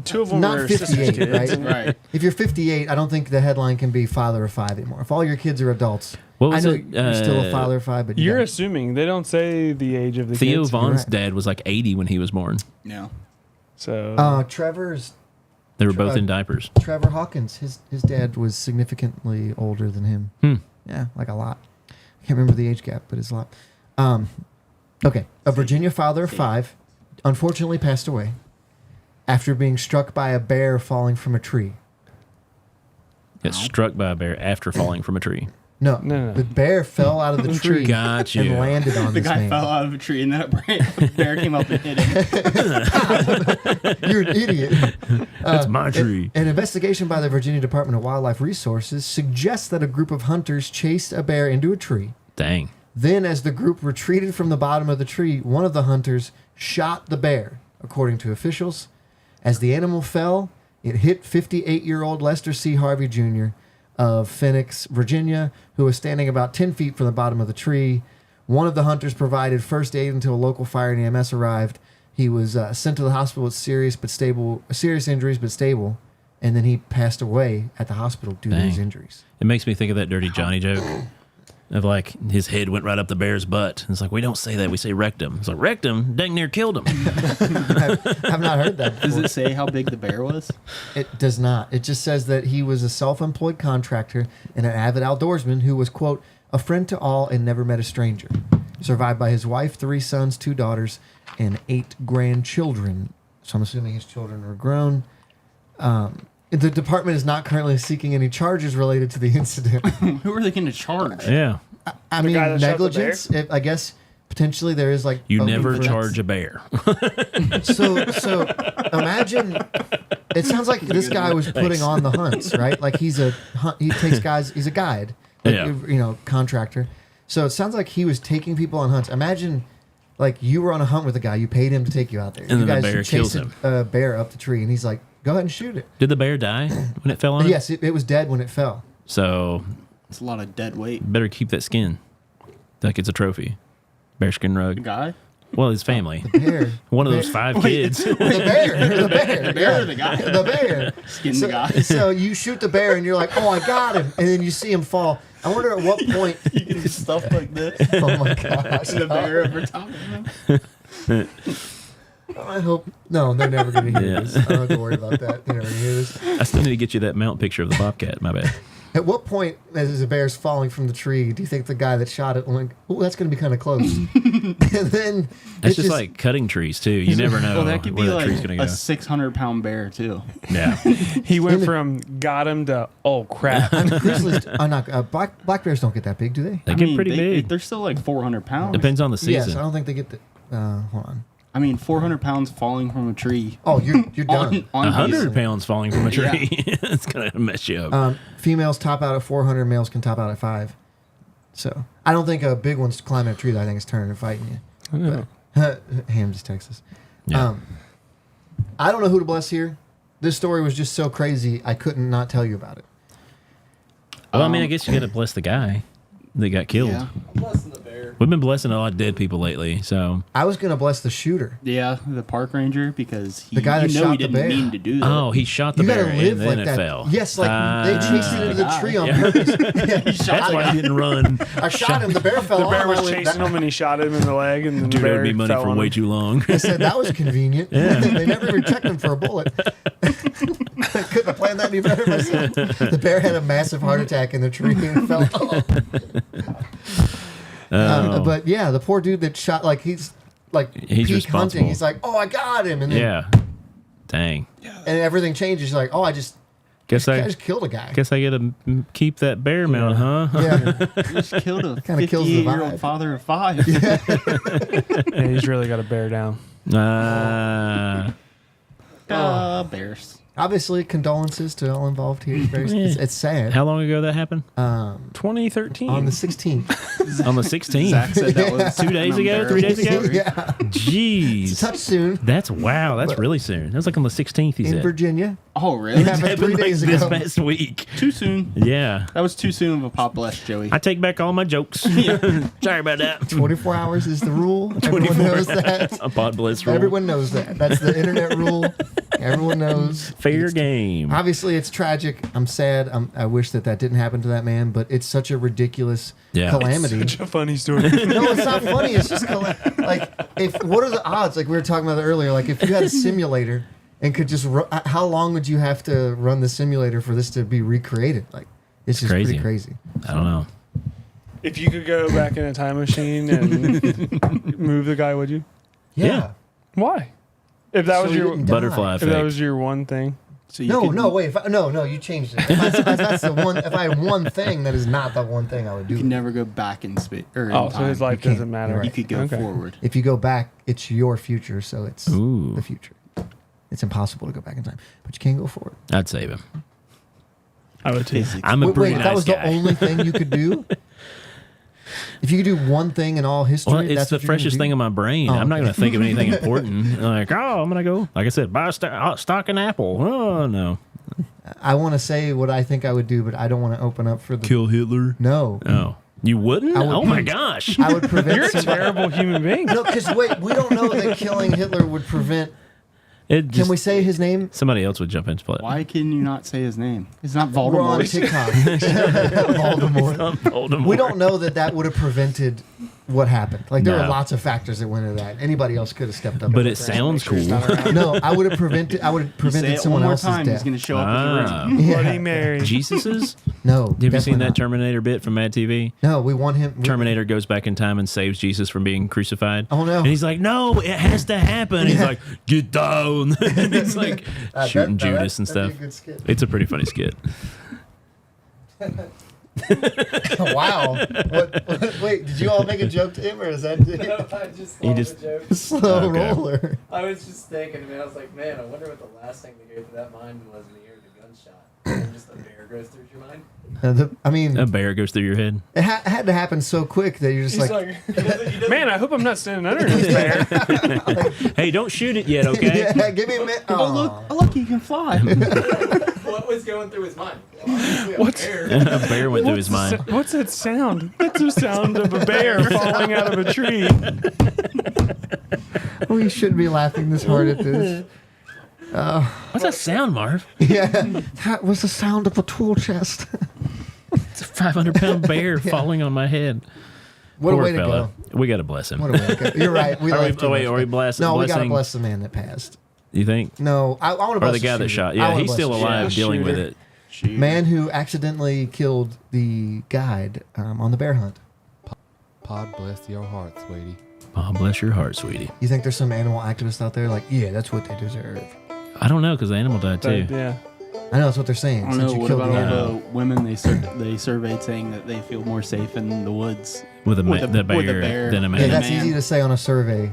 Two of them Not are sisters' 58, kids. right? Right. If you're 58, I don't think the headline can be father of 5 anymore. If all your kids are adults, What I was know it? you're still a father of 5, but You're yeah. assuming they don't say the age of the Theo kids. Vaughn's Correct. dad was like 80 when he was born. No. So They were both in diapers. Trevor Hawkins. His dad was significantly older than him. Yeah, like a lot. I can't remember the age gap, but it's a lot. Okay, a Virginia father of 5 unfortunately passed away after being struck by a bear falling from a tree. Got struck by a bear after falling from a tree. No, No. the bear fell out of the tree Got and you. landed on The this guy man. fell out of a tree and that bear came up and hit him. You're an idiot. That's my tree. An investigation by the Virginia Department of Wildlife Resources suggests that a group of hunters chased a bear into a tree. Dang. Then, as the group retreated from the bottom of the tree, one of the hunters shot the bear, according to officials. As the animal fell, it hit 58-year-old Lester C. Harvey Jr. of Phoenix, Virginia, who was standing about 10 feet from the bottom of the tree. One of the hunters provided first aid until a local fire and EMS arrived. He was sent to the hospital with serious injuries, but stable. And then he passed away at the hospital due to Dang. his injuries. It makes me think of that Dirty Johnny joke. Of like his head went right up the bear's butt. It's like, we don't say that. We say rectum. It's like, rectum dang near killed him. I've not heard that Does before. it say how big the bear was? It does not. It just says that he was a self-employed contractor and an avid outdoorsman who was, quote, a friend to all and never met a stranger. Survived by his wife, 3 sons, 2 daughters, and 8 grandchildren. So I'm assuming his children are grown. The department is not currently seeking any charges related to the incident. Who are they going to charge? Yeah. I mean, guy that shot the negligence. I guess potentially there is like You open never for- charge a bear. So imagine. It sounds like this guy was putting on the hunts, right? Like he takes guys. He's a guide, like, Yeah. contractor. So it sounds like he was taking people on hunts. Imagine, like you were on a hunt with a guy. You paid him to take you out there. And you then the guys bear kills chased him. a bear up the tree, and he's like, "Go ahead and shoot it." Did the bear die when it fell on him? Yes, it was dead when it fell. So It's a lot of dead weight. better keep that skin. Like it's a trophy. Bearskin The rug. guy? Well, his family. Bear. One of those 5 kids. The bear. The bear. The bear or the guy? The bear. Skin so, the guy. so you shoot the bear, and you're like, "Oh, I got him!" And then you see him fall. I wonder at what point. You can do stuff like this. Oh my gosh! The bear over top of him. I hope. No, they're never going to hear Yeah. this. I don't have to worry about that. They're never going to hear this. I still need to get you that mount picture of the bobcat. My bad. At what point, as the bear's falling from the tree, do you think the guy that shot it went, "Oh, that's going to be kind of close"? And then It's just like cutting trees too. You never know Well, that could be where that like tree's gonna a go. 600-pound bear, too. Yeah. He went from got him to oh crap. grizzlies. Not black bears don't get that big, do they? They get pretty big. They're still like 400 pounds. Depends on the Yes, season. I don't think they get the. Hold on. I mean, 400 pounds falling from a tree. Oh, you're done. On 100 pounds falling from a Yeah. tree. It's going to mess you up. Females top out at 400. Males can top out at 5. So I don't think a big one's climbing a tree. That I think is turning and fighting you. But, Ham's Texas. Yeah. I don't know who to bless here. This story was just so crazy. I couldn't not tell you about it. Well, I mean, I guess you got to bless the guy that got killed. Yeah. I'm blessing the bear. We've been blessing a lot of dead people lately, so. I was gonna bless the shooter. Yeah, the park ranger, because he, The guy that you know shot he the didn't bear. mean to do that. Oh, he shot the You gotta bear live and then like it that. fell. Yes, like they chased it into the tree on yeah. purpose. Yeah, he shot That's the why guy. he didn't run. I shot him. The bear fell The off. bear I was went, chasing that- him and he shot him in the leg, and then Dude, the it bear would be money fell for on way him. too long. I said that was convenient. They never even checked him for a bullet. Couldn't have planned that any better myself. The bear had a massive heart attack in the tree and fell off. But yeah, the poor dude that shot, like he's He's peak responsible. hunting. He's like, oh, I got him, and then Yeah. Dang. and everything changes. He's like, oh, I just killed a guy. Guess I get to keep that bear mount, huh? Yeah, He just killed a Kinda kills the 58-year-old vibe. father of 5. Yeah, he's really got to bear down. Bears. obviously condolences to all involved here. It's sad. How long ago that happened? 2013. On the 16th. On the 16th. Zach said that was 2 days ago? 3 days ago? Yeah, Jeez. touch soon That's wow. That's really soon. That was like on the 16th, he in said. Virginia. Oh, really? It happened 3 days this ago. past week. Too soon. Yeah. That was too soon of a pop bless, Joey. I take back all my jokes. Sorry about that. 24 hours is the rule. Everyone knows that. A pod bliss rule. Everyone knows that. That's the internet rule. Everyone knows. Fair game. Obviously, it's tragic. I'm sad. I wish that didn't happen to that man, but it's such a ridiculous Yeah. calamity. Such a funny story. No, it's not funny. It's just like, what are the odds? Like we were talking about earlier. Like if you had a simulator and could just, how long would you have to run the simulator for this to be recreated? Like it's just Crazy. pretty crazy. I don't know. If you could go back in a time machine and move the guy, would you? Yeah. Why? If that So was he your didn't Butterfly if that effect. was your one thing. So you No, could- no, wait. No, you changed it. If that's the one. If I had one thing, that is not the one thing I would You do. can never go back in space. Or in Oh, so his time. life can't. doesn't matter. You're You right. could go Okay. forward. If you go back, it's your future, so it's Ooh. the future. It's impossible to go back in time, but you can go forward. I'd save him. I would too. I'm a Wait, pretty that nice was guy. the only thing you could do. If you could do one thing in all history, Well, it's that's the what you're gonna freshest do? thing in my brain. Oh, I'm not okay. going to think of anything important. Like, I'm going to go, like I said, buy a stock in Apple. Oh, no. I want to say what I think I would do, but I don't want to open up for the. Kill Hitler? No, Oh. You wouldn't? I would- Oh, my gosh. I would prevent. You're a somebody- terrible human being. No, because wait, we don't know that killing Hitler would prevent. It Can just- we say his name? Somebody else would jump into play. Why can you not say his name? It's not We're on Voldemort. TikTok. Voldemort. Voldemort. We don't know that would have prevented what happened. Like there No. are lots of factors that went into that. Anybody else could have stepped up. But and it sounds cool. no, I would have prevented. I would have You say prevented it one someone more else's time, he's death. going to show up Ah. in the room. Yeah. Bloody Mary. Jesus's? No, Have you definitely seen that not. Terminator bit from Mad TV? No, we want him. Terminator goes back in time and saves Jesus from being crucified. Oh, no. And he's like, "No, it has to happen." He's like, "Get down!" And he's like shooting Judas and stuff. That'd be a good skit. It's a pretty funny skit. Wow. Wait, did you all make a joke to him, or is that I just He thought just- of a joke. slow Okay. roller? I was just thinking, man, I was like, man, I wonder what the last thing that goes through that mind was when you heard the gunshot. And just a bear goes through your mind. I mean, A bear goes through your head. it had to happen so quick that you're just He's like, like, man, I hope I'm not standing under this bear. Hey, don't shoot it yet, okay? yeah, give me a minute. Oh, look, you can fly. What was going through his mind? Well, obviously a What's- bear. A bear went through his mind. What's that sound? That's the sound of a bear falling out of a tree. We shouldn't be laughing this hard at this. What's that sound, Marv? Yeah, that was the sound of a tool chest. It's a 500-pound bear falling on my head. What Poor a way to fella. go. We got to bless him. What a way to go. You're right. We Are we- left too oh, wait, much. are we bless- No, we gotta blessing- bless the man that passed. You think? No, I want to bless Or the guy that shooter. shot? I Yeah, wanna he's bless still the alive shooter. dealing with it. Man who accidentally killed the guide on the bear hunt. Pod bless your heart, sweetie. Oh, bless your heart, sweetie. You think there's some animal activists out there like, yeah, that's what they deserve? I don't know because the animal died too. Yeah. I know that's what they're saying. I don't Since know. you What killed about the all animal. the women they surveyed saying that they feel more safe in the woods? With a With the a bear, bear. than a man. Yeah, that's man. easy to say on a survey.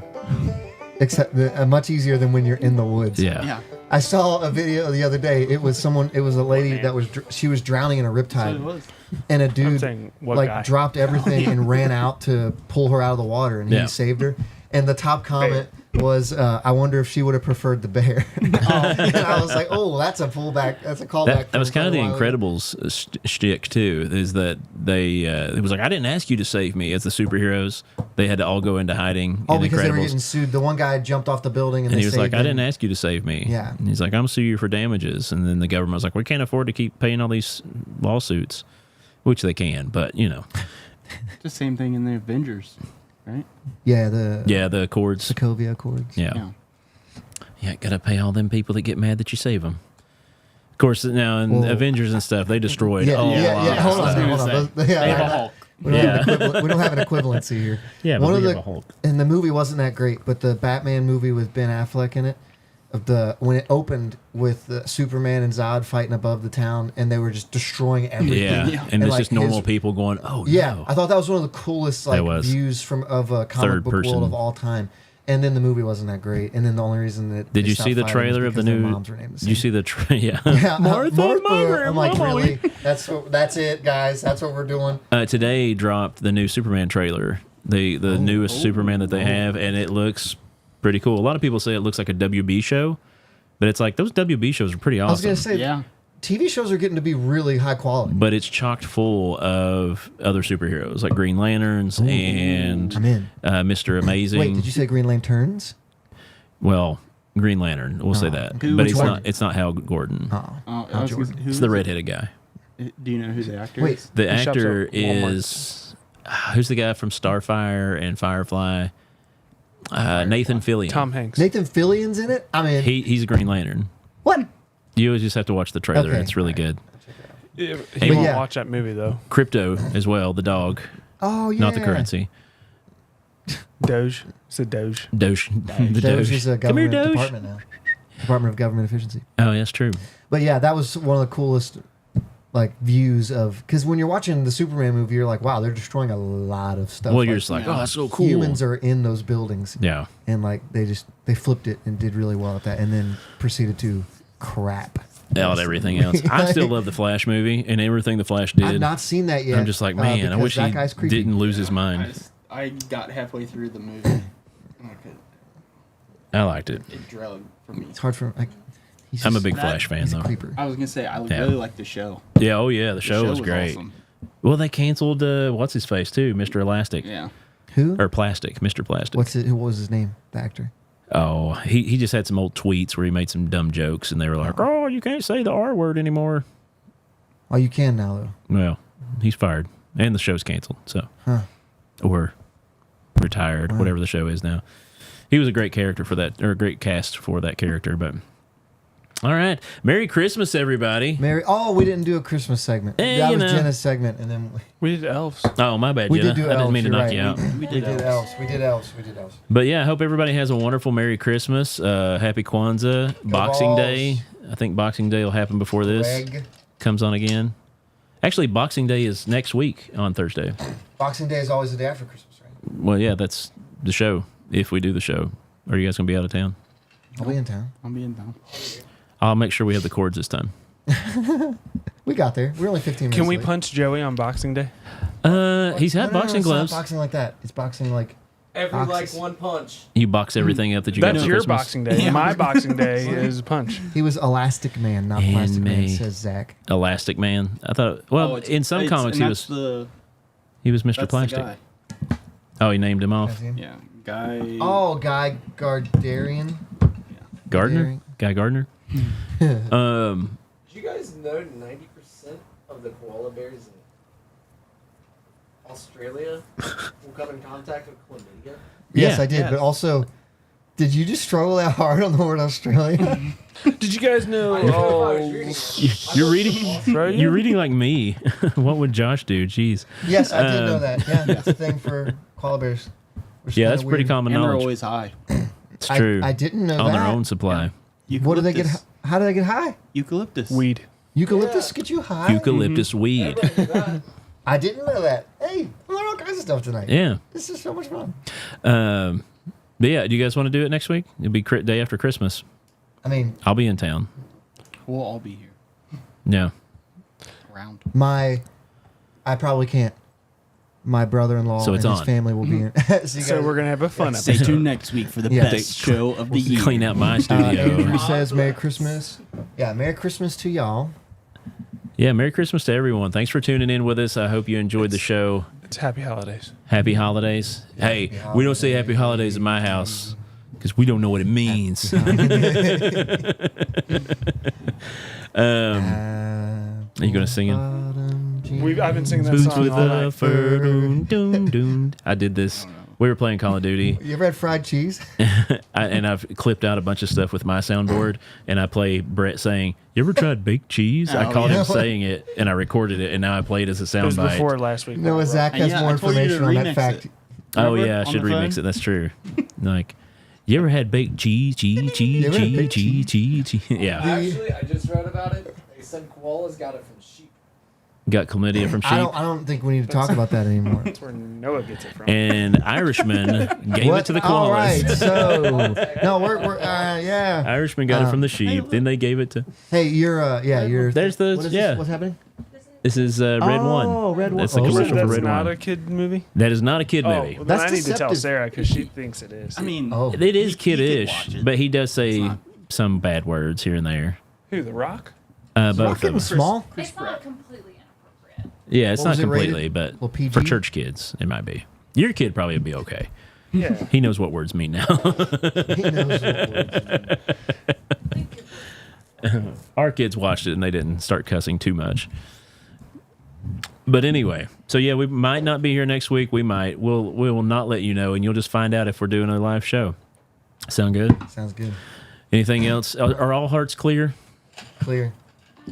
except much easier than when you're in the woods. Yeah. Yeah. I saw a video the other day. It was a lady that was she was drowning in a That's what it riptide, was. and a I'm dude saying what like guy? dropped everything and ran out to pull her out of the water, and he Yeah. saved her. And the top comment was, "I wonder if she would have preferred the bear." And I was like, "Oh, that's a pullback. That's a callback." That was kind of the from a while ago. Incredibles shtick too. Is that they? It was like I didn't ask you to save me. As the superheroes, they had to all go into hiding. Oh, in because they were Incredibles. getting sued. The one guy jumped off the building, and And they he was like, saved I him. didn't ask you to save me. Yeah. And he's like, I'm going to sue you for damages. And then the government was like, we can't afford to keep paying all these lawsuits, which they can, but, you know. The same thing in the Avengers, right? Yeah, the Yeah, the Accords. Sokovia Accords. Yeah. Yeah, got to pay all them people that get mad that you save them. Of course, now in Well- Avengers and stuff, they destroyed Yeah, a lot yeah. of Hold on, stuff. hold on. Yeah, They have a I- Hulk. We don't, have an we don't have an equivalency here. Yeah, but One we of have the a Hulk. and the movie wasn't that great, but the Batman movie with Ben Affleck in it, when it opened with Superman and Zod fighting above the town, and they were just destroying everything. Yeah, Yeah. and it's like, just normal his- people going, oh, Yeah, no. I thought that was one of the coolest like was. views of a comic Third book person. world of all time. And then the movie wasn't that great. And then the only reason that Did they you stopped see the fighting was trailer of the because their new? moms were named the Did you same. see the yeah. Yeah, Martha. I'm like, really? That's it, guys. That's what we're doing. Today dropped the new Superman trailer, the newest Superman that they have, and it looks pretty cool. A lot of people say it looks like a WB show, but it's like those WB shows are pretty I was awesome. gonna say, Yeah. TV shows are getting to be really high quality. But it's chocked full of other superheroes like Green Lanterns and I'm in. Mr. Amazing. Wait, did you say Green Lanterns? Well, Green Lantern, we'll say Oh. that, Who- but which it's one? not. It's not Hal Gordon. Oh, I was Jordan. gonna- who It's is the it? redheaded guy. Do you know who the actor Wait. is? The He shops actor at Walmart. is who's the guy from Starfire and Firefly? Nathan Fillion. Tom Hanks. Nathan Fillion's in it. I mean, He's a Green Lantern. what? You always just have to watch the trailer. Okay, It's really alright. good. He But won't yeah. watch that movie though. Crypto as well, the dog, Oh yeah, not the currency. Doge. It's a Doge. Doge. The Doge is a Come here, government Doge. department now. Department of Government Efficiency. Oh, that's true. But yeah, that was one of the coolest like views of because when you're watching the Superman movie, you're like, wow, they're destroying a lot of stuff. Well, Like, you're just like, oh, that's so cool. humans are in those buildings, Yeah. and like they flipped it and did really well at that, and then proceeded to crap. Out everything else. I still love the Flash movie and everything the Flash did. I've not seen that yet. I'm just like, man, I because wish that he guy's creepy. didn't lose his mind. I got halfway through the movie. And I liked it. it drug for me. It's hard for like. He's I'm a just- big That- Flash fan, He's a though. creeper. I was gonna say I Yeah. really like the show. Yeah, oh yeah, the show was great. Awesome. Well, they canceled what's his face too, Mr. Elastic Yeah. Who? or Plastic, Mr. Plastic. What's it? Who was his name? The actor. Oh, he just had some old tweets where he made some dumb jokes, and they were like, "Oh, you can't say the R word anymore." Oh, you can now though. Well, he's fired, and the show's canceled. So, Huh. or retired, whatever the show is now. He was a great character for that, or a great cast for that character. But all right, Merry Christmas, everybody. Mary. Oh, we didn't do a Christmas segment. Eh, that you was know. Jenna's segment, and then We did elves. Oh, my bad, we Jenna. did do I didn't elves. mean to You're knock right. you out. We did elves. We did elves. We did elves. But yeah, I hope everybody has a wonderful Merry Christmas, Happy Kwanzaa, Boxing balls. Day. I think Boxing Day will happen before this Greg. comes on again. Actually, Boxing Day is next week on Thursday. Boxing Day is always the day after Christmas, right? Well, yeah, that's the show. If we do the show, are you guys gonna be out of town? I'll be in town. I'm being down. I'll make sure we have the cords this time. We got there. We're only 15 minutes. Can we late. punch Joey on Boxing Day? He's had No, boxing it's not gloves. boxing like that. It's boxing like Every Boxes. like one punch. You box everything up that you got That's for your Christmas. Boxing Day. Yeah. My Boxing Day is punch. he was Elastic Man, not And Plastic Man, me. says Zach. Elastic Man. I thought. Well, in some comics he was Mr. Mr. Plastic. The guy. Oh, he named him off. That's him. Yeah, guy. Oh, Guy Gardarian. Gardner. Guy Gardner. Did you guys know 90% of the koala bears in Australia will come in contact with chlamydia? Yes, Yeah. I did. Yes. But also, did you just struggle that hard on the word Australia? Did you guys know? I didn't know if I was reading. You're reading. Australia? You're reading like me. What would Josh do? Jeez. yes, I did know Um, that. Yeah, that's a thing for koala bears. Which is Yeah, kinda that's pretty weird. common And they're knowledge. always high. It's true. I didn't know on that. their own supply. What do they get? Eucalyptus. How do they get high? Eucalyptus. Weed. Eucalyptus get you high? Eucalyptus weed. Everybody knew that. I didn't know that. Hey, we learned all kinds of stuff tonight. Yeah. This is so much fun. But yeah, do you guys want to do it next week? It'll be day after Christmas. I mean, I'll be in town. We'll all be here. Yeah. Round. I probably can't. My brother-in-law So it's and his on. family will be in. So we're gonna have a fun Stay episode. tuned next week for the Yeah. best show of the year. Clean out my studio. Andrew says Merry Christmas. Yeah, Merry Christmas to y'all. Yeah, Merry Christmas to everyone. Thanks for tuning in with us. I hope you enjoyed the show. It's happy holidays. Happy holidays. Hey, we don't say happy holidays in my house because we don't know what it means. Are you going to sing it? I've been singing that Boots song with all night. a fur, doon, doon, doon. I did this. We were playing Call of Duty, You ever had fried cheese? and I've clipped out a bunch of stuff with my soundboard, and I play Brett saying, "You ever tried baked cheese?" I Oh, caught yeah. him saying it, and I recorded it, and now I play it as a It was soundbite. before last week. No, Zach has Yeah, more I told you to information on that remix fact. it. Oh Remember yeah, I on should the remix phone? it. That's true. Like, you ever had baked cheese? You ever had baked Cheese. Yeah, Actually, I just read about it. They said koalas got it from sheep. got chlamydia from sheep. I don't think we need to talk about that anymore. That's where Noah gets it from. And Irishman gave it to the koalas. All right, so no, we're yeah. Irishman got it from the sheep. Then they gave it to. Hey, you're. There's the- what is yeah. This? What's happening? This is Red One. Oh, Red One. That's the Oh, commercial for That's Red not One. a kid movie. That is not a kid Oh, movie. well, then That's I need to tell deceptive. Sarah because she thinks it is. I mean, Oh. It is he could kid-ish, watch it. but he does say not- some bad words here and there. Who? The Rock? Both Rocket of them. was small. It's not completely inappropriate. Yeah, it's What not was it rated? completely, but Well, PG? for church kids, it might be. Your kid probably would be okay. Yeah. He knows what words mean now. He knows what words. Our kids watched it and they didn't start cussing too much. But anyway, so yeah, we might not be here next week. We might. We will not let you know, and you'll just find out if we're doing a live show. Sound good? Sounds good. Anything else? Are all hearts clear? Clear.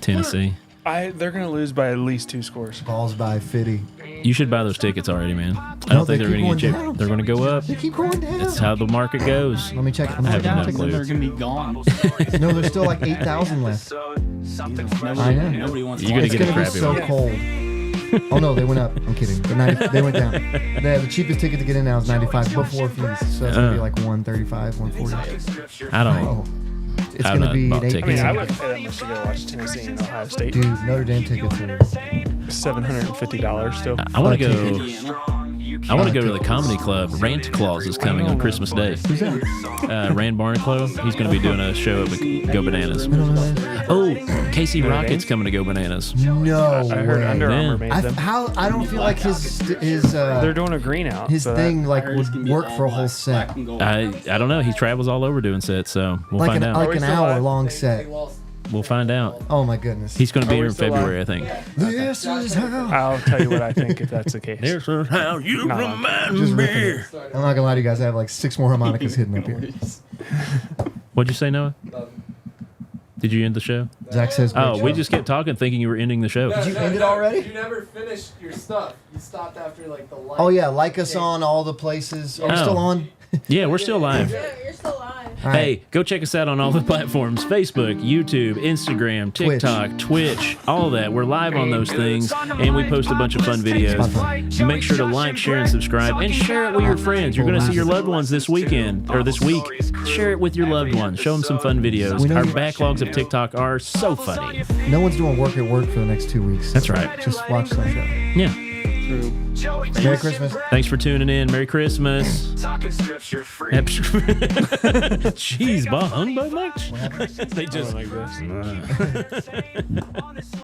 Tennessee. They're gonna lose by at least 2 scores. Balls by Fitty. You should buy those tickets already, man. I No, don't think they they're keep going to get going cheap. down. They're going to go up. They keep going down. It's how the market goes. Let me check. I have no check clue. They're gonna be gone. No, there's still like 8,000 left. I know. Nobody wants You're gonna It's get a gonna be crappy so one. cold. Oh no, they went up. I'm kidding. They went down. The cheapest ticket to get in now is 95 before fees. So it's gonna be like 135, 140. I don't Oh, know. it's I've gonna not be bought an I mean, tickets. I 8. wouldn't pay that much to go watch Tennessee and Ohio State. Dude, Notre Dame tickets are. $750 still. I want to go. Indiana. I want to go to the comedy club. Rant Claus is coming on Christmas Day. Who's that? Rand Barnclough. He's going to be doing a show at Go Bananas. I don't know that. Oh, Casey Rocket's coming to Go Bananas. No I heard way. Under Armour Yeah. made I, them. I don't feel like his They're doing a green out. his so thing that, like I heard it's gonna would be work all for a black- whole set. black and gold. I don't know. He travels all over doing sets, so we'll Like find an out. like we an still hour live? long set. We'll find out. Oh my goodness. He's going to be Are we here in still February, I think. This is how. I'll tell you what I think if that's the case. This is how you No. remind Just me. ripping it. I'm not gonna lie to you guys. I have like 6 more harmonicas hidden up here. What'd you say, Noah? Did you end the show? Zach says. Oh, great we show. just kept talking, thinking you were ending the show. Did you end it already? You never finished your stuff. You stopped after like the light. Oh yeah, like us on all the places. Are we Oh. still on? Yeah, we're still live. You're still alive. All right. Hey, go check us out on all the platforms: Facebook, YouTube, Instagram, TikTok, Twitch, all that. We're live on those things, and we post a bunch of fun videos. Make sure to like, share, and subscribe, and share it with your friends. You're going to see your loved ones this weekend, or this week. Share it with your loved ones. Show them some fun videos. We know Our you- backlogs of TikTok are so funny. No one's doing work at work for the next 2 weeks. That's right. Just watch some show. Yeah. Merry Christmas. Thanks for tuning in. Merry Christmas. Talking scripture free. Jeez, bah hung by much? They just like this.